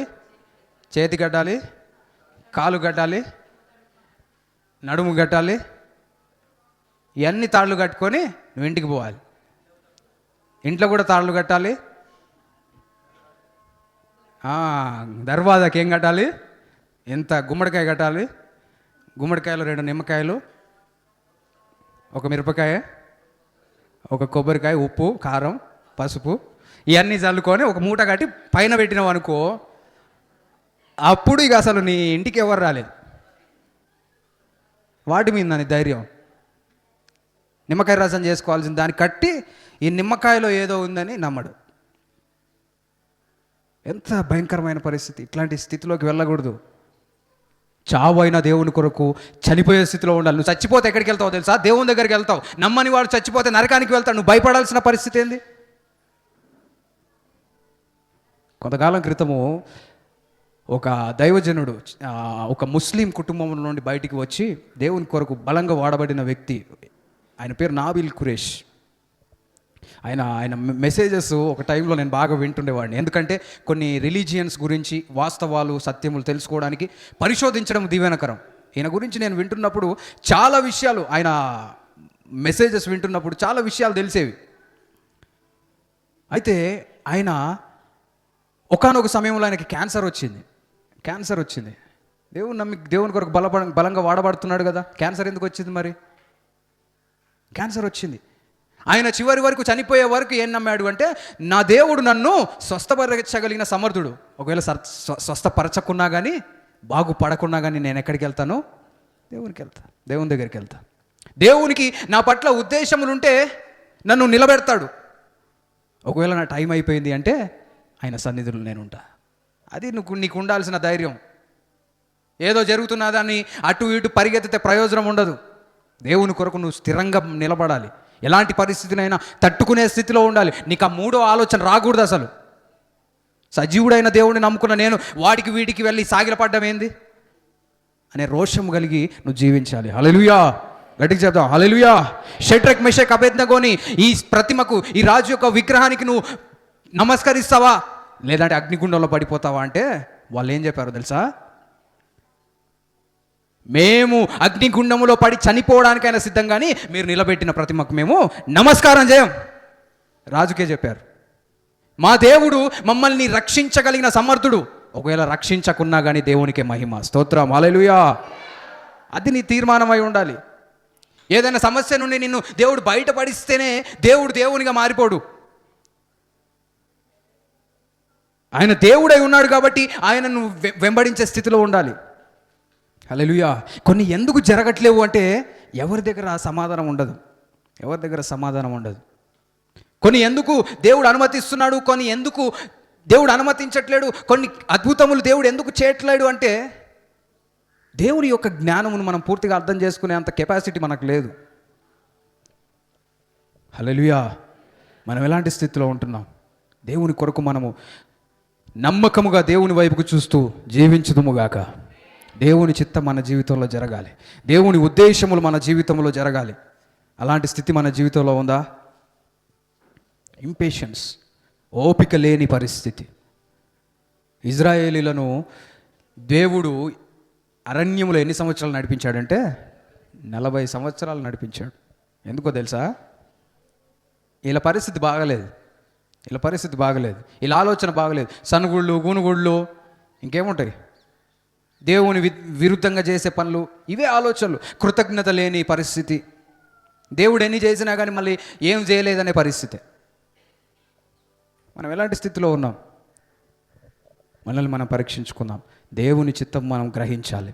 చేతి కట్టాలి, కాలు కట్టాలి, నడుము కట్టాలి. ఇవన్నీ తాళ్ళు కట్టుకొని నువ్వు ఇంటికి పోవాలి. ఇంట్లో కూడా తాళ్ళు కట్టాలి. దర్వాజాకి ఏం కట్టాలి? ఎంత గుమ్మడికాయ కట్టాలి. గుమ్మడికాయలు 2 నిమ్మకాయలు, ఒక మిరపకాయ, ఒక కొబ్బరికాయ, ఉప్పు, కారం, పసుపు, ఇవన్నీ చల్లుకొని ఒక మూట కట్టి పైన పెట్టినావు అనుకో, అప్పుడు ఇక అసలు నీ ఇంటికి ఎవరు రాలేదు. వాటి మీద నీ ధైర్యం. నిమ్మకాయ రసం చేసుకోవాల్సింది దాన్ని కట్టి ఈ నిమ్మకాయలో ఏదో ఉందని నమ్మడు. ఎంత భయంకరమైన పరిస్థితి. ఇట్లాంటి స్థితిలోకి వెళ్ళకూడదు. చావు అయినా దేవుని కొరకు చనిపోయే స్థితిలో ఉండాలి. నువ్వు చచ్చిపోతే ఎక్కడికి వెళ్తావు తెలుసా? దేవుని దగ్గరికి వెళ్తావు. నమ్మని వాడు చచ్చిపోతే నరకానికి వెళ్తాడు. నువ్వు భయపడాల్సిన పరిస్థితి ఏంది? కొంతకాలం క్రితము ఒక దైవజనుడు ఒక ముస్లిం కుటుంబం నుండి బయటికి వచ్చి దేవుని కొరకు బలంగా వాడబడిన వ్యక్తి. ఆయన పేరు నాబిల్ ఖురేష్. ఆయన మెసేజెస్ ఒక టైంలో నేను బాగా వింటుండేవాడిని. ఎందుకంటే కొన్ని రిలీజియన్స్ గురించి వాస్తవాలు, సత్యములు తెలుసుకోవడానికి పరిశోధించడం దీవెనకరం. ఈయన గురించి నేను వింటున్నప్పుడు చాలా విషయాలు, ఆయన మెసేజెస్ వింటున్నప్పుడు చాలా విషయాలు తెలిసేవి. అయితే ఆయన ఒకానొక సమయంలో ఆయనకి క్యాన్సర్ వచ్చింది. దేవుని కొరకు బలంగా వాడబడుతున్నాడు కదా, క్యాన్సర్ ఎందుకు వచ్చింది మరి? క్యాన్సర్ వచ్చింది. ఆయన చివరి వరకు, చనిపోయే వరకు ఏం నమ్మాడు అంటే, నా దేవుడు నన్ను స్వస్థపరచగలిగిన సమర్థుడు. ఒకవేళ స్వస్థపరచకున్నా కానీ, బాగుపడకున్నా కానీ నేను ఎక్కడికి వెళ్తాను? దేవుని దగ్గరికి వెళ్తా. దేవునికి నా పట్ల ఉద్దేశములుంటే నన్ను నిలబెడతాడు. ఒకవేళ నా టైం అయిపోయింది అంటే ఆయన సన్నిధిలో నేను ఉంటా. అది నీకు ఉండాల్సిన ధైర్యం. ఏదో జరుగుతున్నా దాన్ని అటు ఇటు పరిగెత్తితే ప్రయోజనం ఉండదు. దేవుని కొరకు నువ్వు స్థిరంగా నిలబడాలి. ఎలాంటి పరిస్థితినైనా తట్టుకునే స్థితిలో ఉండాలి. నీకు ఆ 3వ ఆలోచన రాకూడదు అసలు. సజీవుడైన దేవుడిని నమ్ముకున్న నేను వాడికి వీడికి వెళ్ళి సాగిలపడ్డం ఏంది అనే రోషం కలిగి నువ్వు జీవించాలి. హల్లెలూయా, గట్టిగా చెప్తాం హల్లెలూయా. షడ్రక్, మెషక్, అబేద్నెగోని ఈ ప్రతిమకు, ఈ రాజు యొక్క విగ్రహానికి నువ్వు నమస్కరిస్తావా లేదంటే అగ్నిగుండంలో పడిపోతావా అంటే వాళ్ళు ఏం చెప్పారో తెలుసా? మేము అగ్నిగుండములో పడి చనిపోవడానికైనా సిద్ధం, కానీ మీరు నిలబెట్టిన ప్రతిమకు మేము నమస్కారం చేయం. రాజుకే చెప్పారు. మా దేవుడు మమ్మల్ని రక్షించగలిగిన సమర్థుడు. ఒకవేళ రక్షించకున్నా కానీ దేవునికే మహిమ. స్తోత్రం, హల్లెలూయా. అది నీ తీర్మానమై ఉండాలి. ఏదైనా సమస్య నుండి నిన్ను దేవుడు బయటపడిస్తేనే దేవుడు దేవునిగా మారిపోడు. ఆయన దేవుడై ఉన్నాడు కాబట్టి ఆయనను వెంబడించే స్థితిలో ఉండాలి. హల్లెలూయా. కొన్ని ఎందుకు జరగట్లేవు అంటే ఎవరి దగ్గర సమాధానం ఉండదు. కొన్ని ఎందుకు దేవుడు అనుమతిస్తున్నాడు, కొన్ని ఎందుకు దేవుడు అనుమతించట్లేడు, కొన్ని అద్భుతములు దేవుడు ఎందుకు చేయట్లేడు అంటే దేవుని యొక్క జ్ఞానమును మనం పూర్తిగా అర్థం చేసుకునే అంత కెపాసిటీ మనకు లేదు. హల్లెలూయా. మనం ఎలాంటి స్థితిలో ఉంటున్నాం? దేవుని కొరకు మనము నమ్మకముగా దేవుని వైపుకు చూస్తూ జీవించుదుముగాక. దేవుని చిత్తం మన జీవితంలో జరగాలి. దేవుని ఉద్దేశములు మన జీవితంలో జరగాలి. అలాంటి స్థితి మన జీవితంలో ఉందా? ఇంపేషన్స్, ఓపిక లేని పరిస్థితి. ఇజ్రాయేలీలను దేవుడు అరణ్యములో ఎన్ని సంవత్సరాలు నడిపించాడంటే 40 సంవత్సరాలు నడిపించాడు. ఎందుకో తెలుసా? వీళ్ళ పరిస్థితి బాగలేదు, వీళ్ళ ఆలోచన బాగలేదు. సనుగుళ్ళు, గూనుగుళ్ళు, ఇంకేముంటాయి, దేవుని విరుద్ధంగా చేసే పనులు, ఇవే ఆలోచనలు. కృతజ్ఞత లేని పరిస్థితి. దేవుడు ఎన్ని చేసినా కానీ మళ్ళీ ఏం చేయలేదనే పరిస్థితి. మనం ఎలాంటి స్థితిలో ఉన్నాం? మనల్ని మనం పరీక్షించుకుందాం. దేవుని చిత్తం మనం గ్రహించాలి.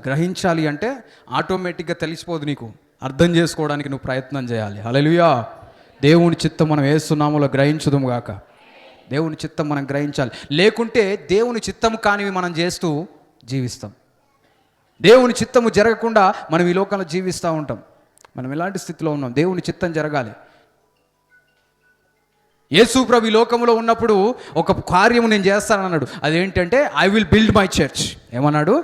గ్రహించాలి అంటే ఆటోమేటిక్గా తెలిసిపోదు నీకు. అర్థం చేసుకోవడానికి నువ్వు ప్రయత్నం చేయాలి. హల్లెలూయా. దేవుని చిత్తం మనం యేసునామములో గ్రహించుదుము గాక. దేవుని చిత్తం మనం గ్రహించాలి. లేకుంటే దేవుని చిత్తము కానివి మనం చేస్తూ జీవిస్తాం. దేవుని చిత్తము జరగకుండా మనం ఈ లోకంలో జీవిస్తూ ఉంటాం. మనం ఎలాంటి స్థితిలో ఉన్నాం? దేవుని చిత్తం జరగాలి. యేసు ప్రభు ఈ లోకంలో ఉన్నప్పుడు ఒక కార్యము నేను చేస్తానన్నాడు. అదేంటంటే I will build my church. ఏమన్నాడు?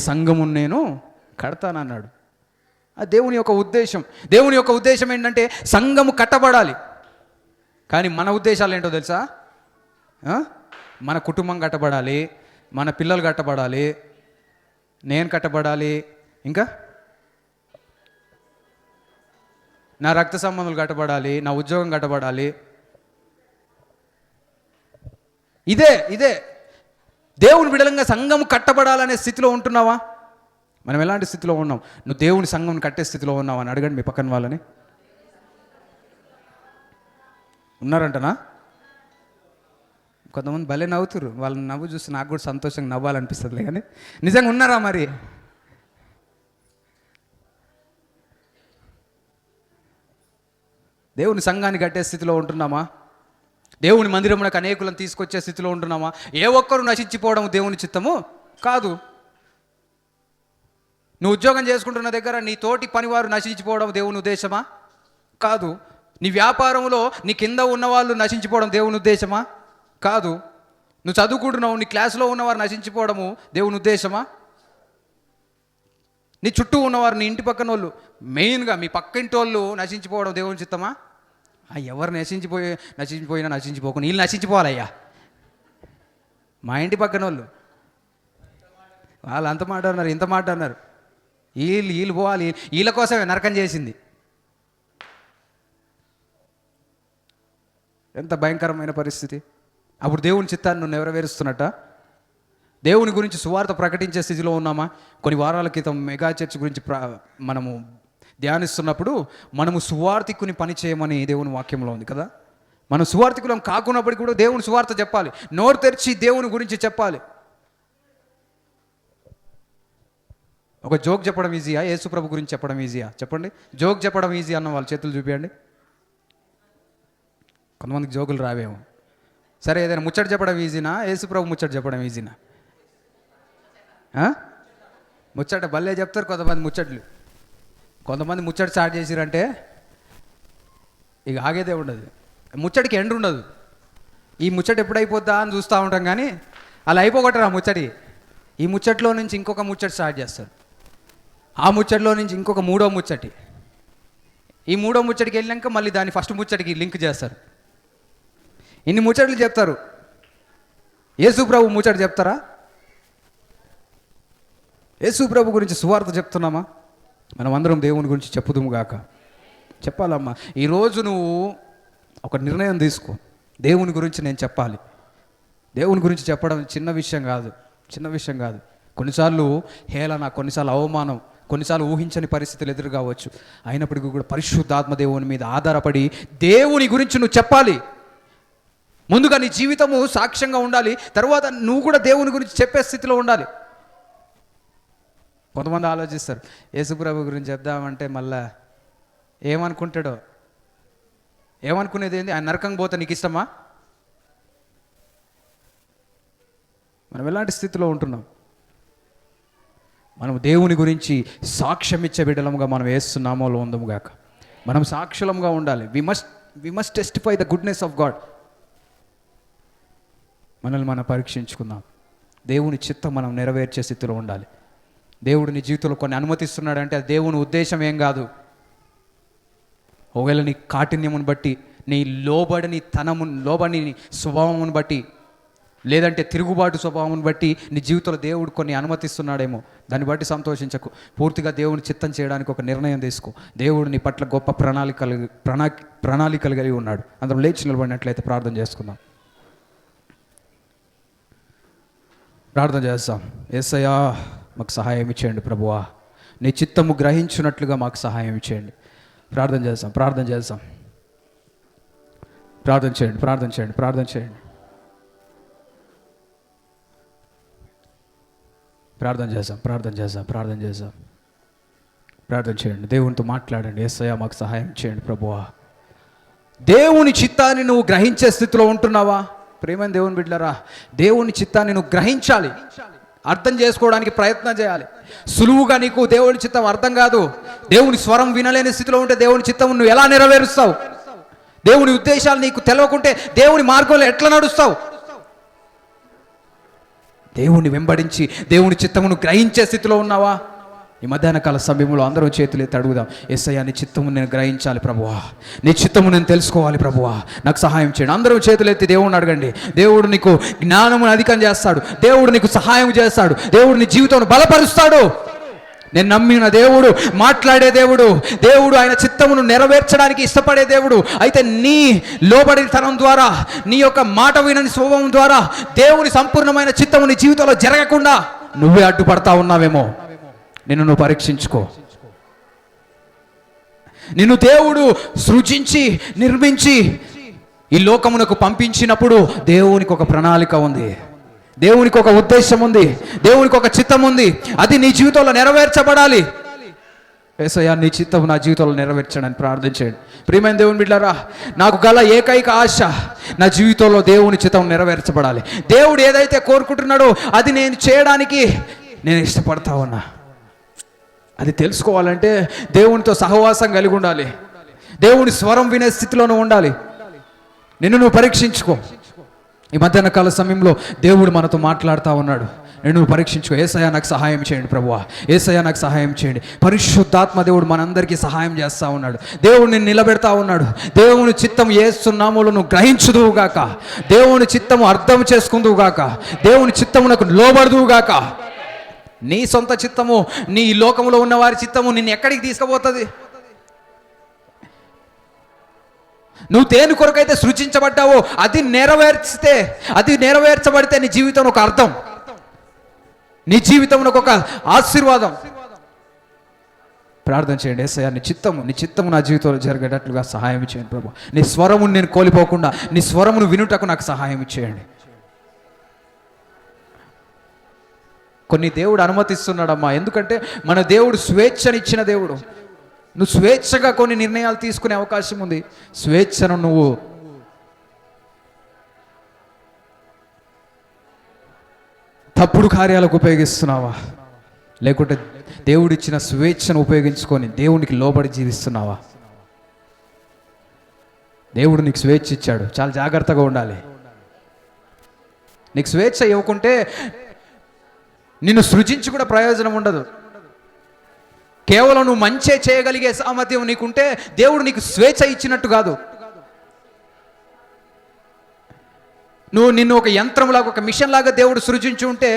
సంఘము నేను కడతానన్నాడు. ఆ దేవుని యొక్క ఉద్దేశం. దేవుని యొక్క ఉద్దేశం ఏంటంటే సంఘము కట్టబడాలి. కానీ మన ఉద్దేశాలు ఏంటో తెలుసా? మన కుటుంబం కట్టబడాలి, మన పిల్లలు కట్టబడాలి, నేను కట్టబడాలి, ఇంకా నా రక్త సంబంధాలు కట్టబడాలి, నా ఉద్యోగం కట్టబడాలి. ఇదే దేవుని బిడలంగా సంఘం కట్టబడాలనే స్థితిలో ఉంటున్నావా? మనం ఎలాంటి స్థితిలో ఉన్నాం? నువ్వు దేవుని సంఘం కట్టే స్థితిలో ఉన్నావా అని అడగండి మీ పక్కన వాళ్ళని. ఉన్నారంటనా? కొంతమంది భలే నవ్వుతురు. వాళ్ళని నవ్వు చూసి నాకు కూడా సంతోషంగా నవ్వాలనిపిస్తుంది. కానీ నిజంగా ఉన్నారా మరి? దేవుని సంఘాన్ని కట్టే స్థితిలో ఉంటున్నామా? దేవుని మందిరమునకు అనేకులను తీసుకొచ్చే స్థితిలో ఉంటున్నామా? ఏ ఒక్కరు నశించిపోవడం దేవుని చిత్తము కాదు. నువ్వు ఉద్యోగం చేసుకుంటున్న దగ్గర నీ తోటి పనివారు నశించిపోవడం దేవుని ఉద్దేశమా? కాదు. నీ వ్యాపారంలో నీ కింద ఉన్నవాళ్ళు నశించిపోవడం దేవుని ఉద్దేశమా? కాదు. నువ్వు చదువుకుంటున్నావు, నీ క్లాసులో ఉన్నవారు నశించిపోవడము దేవుని ఉద్దేశమా? నీ చుట్టూ ఉన్నవారు, నీ ఇంటి పక్కన వాళ్ళు, మెయిన్గా మీ పక్కింటి వాళ్ళు నశించిపోవడం దేవుని చిత్తమా? ఎవరు నశించిపోయినా నశించిపోకుండా వీళ్ళు నశించిపోవాలయ్యా. మా ఇంటి పక్కన వాళ్ళు అంత మాట అన్నారు, ఇంత మాట అన్నారు. వీళ్ళు పోవాలి, వీళ్ళ కోసమే నరకం చేసింది. ఎంత భయంకరమైన పరిస్థితి. అప్పుడు దేవుని చిత్తాన్ని నువ్వు నెరవేరుస్తున్నట్ట? దేవుని గురించి సువార్త ప్రకటించే స్థితిలో ఉన్నామా? కొన్ని వారాల క్రితం మెగా చర్చ్ గురించి మనము ధ్యానిస్తున్నప్పుడు మనము సువార్థికుని పని చేయమని దేవుని వాక్యంలో ఉంది కదా. మనం సువార్థికులం కాకున్నప్పటికీ కూడా దేవుని సువార్త చెప్పాలి. నోరు తెరిచి దేవుని గురించి చెప్పాలి. ఒక జోక్ చెప్పడం ఈజీయా, యేసు ప్రభు గురించి చెప్పడం ఈజీయా? చెప్పండి. జోక్ చెప్పడం ఈజీ అన్న వాళ్ళ చేతులు చూపించండి. కొంతమందికి జోకులు రావేమో. సరే, ఏదైనా ముచ్చట చెప్పడం ఈజీనా, యేసు ప్రభు ముచ్చట చెప్పడం ఈజీనా? ముచ్చట భలే చెప్తారు కొంతమంది ముచ్చట్లు. కొంతమంది ముచ్చట స్టార్ట్ చేసిరంటే ఇక ఆగేదే ఉండదు. ముచ్చటికి ఎండ్ ఉండదు. ఈ ముచ్చట ఎప్పుడు అయిపోద్దా అని చూస్తూ ఉంటాం, కానీ అలా అయిపోగొట్టరు ఆ ముచ్చటి. ఈ ముచ్చట్లో నుంచి ఇంకొక ముచ్చట స్టార్ట్ చేస్తారు. ఆ ముచ్చట్లో నుంచి ఇంకొక మూడో ముచ్చటి. ఈ మూడో ముచ్చటికి వెళ్ళాక మళ్ళీ దాన్ని ఫస్ట్ ముచ్చటికి లింక్ చేస్తారు. ఇన్ని ముచ్చట్లు చెప్తారు. యేసు ప్రభు ముచ్చట చెప్తారా? యేసు ప్రభు గురించి సువార్త చెప్తున్నామా? మనం అందరం దేవుని గురించి చెప్పుదుము గాక. చెప్పాలమ్మా. ఈరోజు నువ్వు ఒక నిర్ణయం తీసుకో. దేవుని గురించి నేను చెప్పాలి. దేవుని గురించి చెప్పడం చిన్న విషయం కాదు. కొన్నిసార్లు హేళన, కొన్నిసార్లు అవమానం, కొన్నిసార్లు ఊహించని పరిస్థితులు ఎదురు కావచ్చు. అయినప్పటికీ కూడా పరిశుద్ధాత్మ దేవుని మీద ఆధారపడి దేవుని గురించి నువ్వు చెప్పాలి. ముందుగా నీ జీవితము సాక్ష్యంగా ఉండాలి. తర్వాత నువ్వు కూడా దేవుని గురించి చెప్పే స్థితిలో ఉండాలి. కొంతమంది ఆలోచిస్తారు, యేసుప్రభు గురించి చెప్దామంటే మళ్ళా ఏమనుకుంటాడో. ఏమనుకునేది ఏంది? ఆయన నరకం పోతే నీకు ఇష్టమా? మనం ఎలాంటి స్థితిలో ఉంటున్నాం? మనం దేవుని గురించి సాక్ష్యం ఇచ్చే బిడ్డలముగా మనం వేస్తున్నామోలో ఉందము గాక. మనం సాక్షులంగా ఉండాలి. We must testify the goodness of God. మనల్ని మనం పరీక్షించుకుందాం. దేవుని చిత్తం మనం నెరవేర్చే స్థితిలో ఉండాలి. దేవుడు నీ జీవితంలో కొన్ని అనుమతిస్తున్నాడంటే అది దేవుని ఉద్దేశం ఏం కాదు. ఒకవేళ నీ కాఠిన్యమును బట్టి, నీ లోబడిని స్వభావమును బట్టి, లేదంటే తిరుగుబాటు స్వభావం బట్టి నీ జీవితంలో దేవుడు కొన్ని అనుమతిస్తున్నాడేమో. దాన్ని బట్టి సంతోషించకు. పూర్తిగా దేవుని చిత్తం చేయడానికి ఒక నిర్ణయం తీసుకో. దేవుడు నీ పట్ల గొప్ప ప్రణాళికలు కలిగి ఉన్నాడు. అందరం లేచి నిలబడినట్లయితే ప్రార్థన చేసుకుందాం. ప్రార్థన చేస్తాం. యేసయ్యా, మాకు సహాయం ఇచ్చేయండి ప్రభువా. నీ చిత్తము గ్రహించున్నట్లుగా మాకు సహాయం ఇచ్చేయండి. ప్రార్థన చేస్తాం. ప్రార్థన చేయండి. ప్రార్థన చేయండి. దేవునితో మాట్లాడండి. యేసయ్యా, మాకు సహాయం చేయండి ప్రభువా. దేవుని చిత్తాన్ని నువ్వు గ్రహించే స్థితిలో ఉంటున్నావా? ప్రేమైన దేవుని బిడ్డలారా, దేవుని చిత్తాన్ని నువ్వు గ్రహించాలి, అర్థం చేసుకోవడానికి ప్రయత్నం చేయాలి. సులువుగా నీకు దేవుని చిత్తం అర్థం కాదు. దేవుని స్వరం వినలేని స్థితిలో ఉంటే దేవుని చిత్తం నువ్వు ఎలా నెరవేరుస్తావు? దేవుని ఉద్దేశాలు నీకు తెలియకుంటే దేవుని మార్గంలో ఎట్లా నడుస్తావు? దేవుణ్ణి వెంబడించి దేవుని చిత్తమును గ్రహించే స్థితిలో ఉన్నావా? ఈ మధ్యాహ్న కాల సమయంలో అందరూ చేతులు ఎత్తి అడుగుదాం, యేసయ్యా నీ చిత్తము నేను గ్రహించాలి ప్రభువా, నీ చిత్తము నేను తెలుసుకోవాలి ప్రభువా, నాకు సహాయం చేయండి. అందరూ చేతులు ఎత్తి దేవుడిని అడగండి. దేవుడు నీకు జ్ఞానమును అధికం చేస్తాడు, దేవుడు నీకు సహాయం చేస్తాడు, దేవుడు నీ జీవితాన్ని బలపరుస్తాడు. నేను నమ్మిన దేవుడు, మాట్లాడే దేవుడు, దేవుడు ఆయన చిత్తమును నెరవేర్చడానికి ఇష్టపడే దేవుడు. అయితే నీ లోబడితనం ద్వారా, నీ యొక్క మాట వినని స్వభావం ద్వారా దేవుని సంపూర్ణమైన చిత్తము నీ జీవితంలో జరగకుండా నువ్వే అడ్డుపడతా ఉన్నావేమో. నిన్ను నువ్వు పరీక్షించుకో. నిన్ను దేవుడు సృజించి నిర్మించి ఈ లోకమునకు పంపించినప్పుడు దేవునికి ఒక ప్రణాళిక ఉంది, దేవునికి ఒక ఉద్దేశం ఉంది, దేవునికి ఒక చిత్తం ఉంది. అది నీ జీవితంలో నెరవేర్చబడాలి. యేసయ్యా నీ చిత్తం నా జీవితంలో నెరవేర్చడానికి ప్రార్థించండి. ప్రియమైన దేవుని బిడ్డలారా, నాకు గల ఏకైక ఆశ నా జీవితంలో దేవుని చిత్తం నెరవేర్చబడాలి. దేవుడు ఏదైతే కోరుకుంటున్నాడో అది నేను చేయడానికి నేను ఇష్టపడతా ఉన్నా. అది తెలుసుకోవాలంటే దేవునితో సహవాసం కలిగి ఉండాలి, దేవుని స్వరం వినే స్థితిలోనూ ఉండాలి. నిన్ను నువ్వు పరీక్షించుకో. ఈ మధ్యాహ్న కాల సమయంలో దేవుడు మనతో మాట్లాడుతూ ఉన్నాడు. నేను పరీక్షించుకో. యేసయ్యా నాకు సహాయం చేయండి ప్రభువా, యేసయ్యా నాకు సహాయం చేయండి. పరిశుద్ధాత్మ దేవుడు మనందరికీ సహాయం చేస్తూ ఉన్నాడు. దేవుడిని నిలబెడతా ఉన్నాడు. దేవుని చిత్తం యేసు నామములో నువ్వు గ్రహించుదువుగాక, దేవుని చిత్తము అర్థం చేసుకుందువుగాక, దేవుని చిత్తమునకు లోబడుదువుగాక. నీ సొంత చిత్తము, నీ లోకంలో ఉన్న వారి చిత్తము నిన్ను ఎక్కడికి తీసుకుపోతుంది? నువ్వు దేని కొరకైతే సృజించబడ్డావో అది నెరవేర్చబడితే నీ జీవితం ఒక అర్థం, నీ జీవితం ఒక ఆశీర్వాదం. ప్రార్థన చేయండి, యేసయ్యా నీ చిత్తము నా జీవితంలో జరిగేటట్లుగా సహాయం చేయండి ప్రభు. నీ స్వరమును నేను కోల్పోకుండా నీ స్వరమును వినుటకు నాకు సహాయం చేయండి. కొన్ని దేవుడు అనుమతిస్తున్నాడమ్మా, ఎందుకంటే మన దేవుడు స్వేచ్ఛనిచ్చిన దేవుడు. నువ్వు స్వేచ్ఛగా కొన్ని నిర్ణయాలు తీసుకునే అవకాశం ఉంది. స్వేచ్ఛను నువ్వు తప్పుడు కార్యాలకు ఉపయోగిస్తున్నావా, లేకుంటే దేవుడిచ్చిన స్వేచ్ఛను ఉపయోగించుకొని దేవునికి లోబడి జీవిస్తున్నావా? దేవుడు నీకు స్వేచ్ఛ ఇచ్చాడు, చాలా జాగ్రత్తగా ఉండాలి. నీకు స్వేచ్ఛ ఇవ్వకుంటే నిన్ను సృజించి కూడా ప్రయోజనం ఉండదు. కేవలం నువ్వు మంచే చేయగలిగే సామర్థ్యం నీకుంటే దేవుడు నీకు స్వేచ్ఛ ఇచ్చినట్టు కాదు. నిన్ను ఒక యంత్రంలాగా, ఒక మిషన్ లాగా దేవుడు సృజించి ఉంటే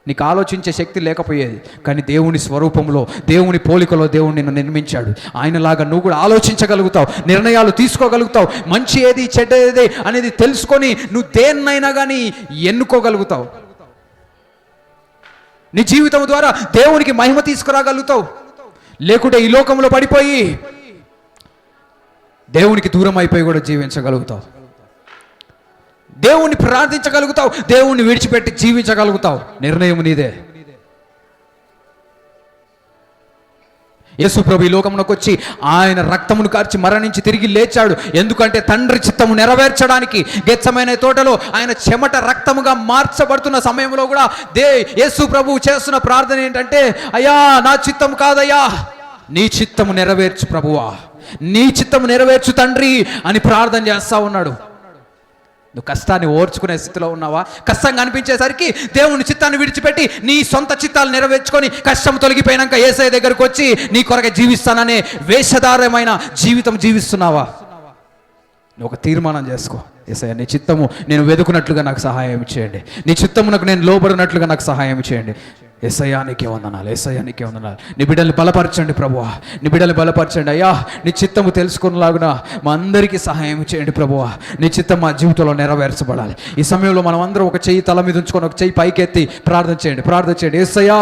నీకు ఆలోచించే శక్తి లేకపోయేది. కానీ దేవుని స్వరూపంలో, దేవుని పోలికలో దేవుడు నిన్ను నిర్మించాడు. ఆయనలాగా నువ్వు కూడా ఆలోచించగలుగుతావు, నిర్ణయాలు తీసుకోగలుగుతావు, మంచి ఏది చెడ్డ ఏది అనేది తెలుసుకొని నువ్వు దేన్నైనా కానీ ఎన్నుకోగలుగుతావు. నీ జీవితం ద్వారా దేవునికి మహిమ తీసుకురాగలుగుతావు. లేకుంటే ఈ లోకంలో పడిపోయి దేవునికి దూరం అయిపోయి కూడా జీవించగలుగుతావు. దేవుణ్ణి ప్రార్థించగలుగుతావు, దేవుణ్ణి విడిచిపెట్టి జీవించగలుగుతావు. నిర్ణయం నీదే. యేసు ప్రభు ఈ లోకమునకు వచ్చి ఆయన రక్తమును కార్చి మరణించి తిరిగి లేచాడు. ఎందుకంటే తండ్రి చిత్తము నెరవేర్చడానికి. గెత్సెమనే తోటలో ఆయన చెమట రక్తముగా మార్చబడుతున్న సమయంలో కూడా యేసు ప్రభు చేస్తున్న ప్రార్థన ఏంటంటే, అయ్యా నా చిత్తము కాదయ్యా, నీ చిత్తము నెరవేర్చు ప్రభువా, నీ చిత్తము నెరవేర్చు తండ్రి అని ప్రార్థన చేస్తా ఉన్నాడు. నువ్వు కష్టాన్ని ఓర్చుకునే స్థితిలో ఉన్నావా? కష్టంగా అనిపించేసరికి దేవుని చిత్తాన్ని విడిచిపెట్టి నీ సొంత చిత్తాలు నెరవేర్చుకొని కష్టం తొలగిపోయినాక యేసయ్య దగ్గరకు వచ్చి నీ కొరకు జీవిస్తాననే వేషధారమైన జీవితం జీవిస్తున్నావా? నువ్వు ఒక తీర్మానం చేసుకో. యేసయ్య నీ చిత్తము నేను వెతుకున్నట్లుగా నాకు సహాయం చేయండి, నీ చిత్తమునకు నేను లోబడినట్లుగా నాకు సహాయం చేయండి. యేసయ్యా నీకే వందనాలు, యేసయ్యా నీకే వందనాలు. నీ బిడ్డల్ని బలపరచండి ప్రభువా, నీ బిడ్డల్ని బలపరచండి అయ్యా. నీ చిత్తము తెలుసుకునేలాగున మా అందరికీ సహాయం చేయండి ప్రభువా. నీ చిత్తం మా జీవితంలో నెరవేర్చబడాలి. ఈ సమయంలో మనం అందరం ఒక చెయ్యి తల మీద ఉంచుకొని ఒక చెయ్యి పైకెత్తి ప్రార్థన చేయండి. యేసయ్యా,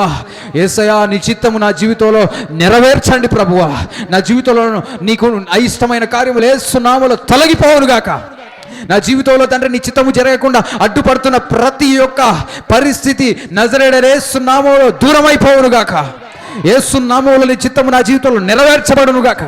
యేసయ్యా నీ చిత్తము నా జీవితంలో నెరవేర్చండి ప్రభువా. నా జీవితంలో నీకు అయిష్టమైన కార్యములు యేసు నామములో తొలగిపోవునుగాక. నా జీవితంలో తండ్రి నీ చిత్తము జరగకుండా అడ్డుపడుతున్న ప్రతి ఒక్క పరిస్థితి నజరేయుడైన యేసు నామములో దూరమైపోవునుగాక. యేసు నామములో నీ చిత్తము నా జీవితంలో నెరవేర్చబడును గాక.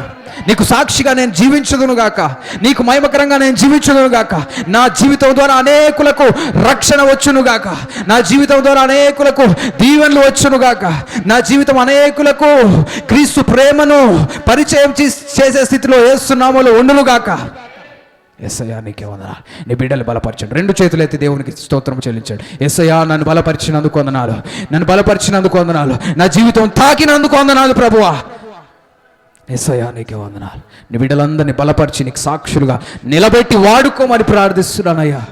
నీకు సాక్షిగా నేను జీవించదును గాక, నీకు మహిమకరంగా నేను జీవించదును గాక. నా జీవితం ద్వారా అనేకులకు రక్షణ వచ్చును గాక, నా జీవితం ద్వారా అనేకులకు దీవెనలు వచ్చును గాక, నా జీవితం అనేకులకు క్రీస్తు ప్రేమను పరిచయం చేసే స్థితిలో యేసు నామములో ఉండును గాక. యేసయ్యా నీకే వందనాలు. నీ బిడ్డలు బలపరచండి. రెండు చేతులు ఎత్తి దేవునికి స్తోత్రం చెల్లించాడు. యేసయ్యా నన్ను బలపరిచినందుకు వందనాలు, నన్ను బలపరిచినందుకు వందనాలు, నా జీవితం తాకినందుకు వందనాలు ప్రభువా. యేసయ్యా నీకే వందనాలు. నీ బిడ్డలందరినీ బలపరిచి నీకు సాక్షులుగా నిలబెట్టి వాడుకోమని ప్రార్థిస్తున్నానయ్యా.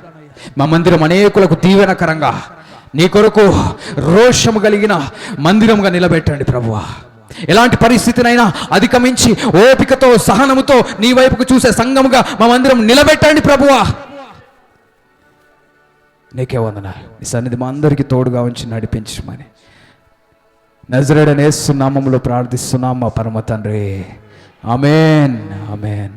మా మందిరం అనేకులకు దీవెనకరంగా నీ కొరకు రోషము కలిగిన మందిరంగా నిలబెట్టండి ప్రభువా. ఎలాంటి పరిస్థితినైనా అధిగమించి ఓపికతో సహనముతో నీ వైపుకు చూసే సంఘముగా మా మందిరం నిలబెట్టండి ప్రభువా. నీకే వందనాలు. నీ సన్నిధి మా అందరికీ తోడుగా ఉంచి నడిపించమని నజరేయుడైన యేసు నామములో ప్రార్థిస్తున్నాం మా పరమ తండ్రి. ఆమేన్, ఆమేన్.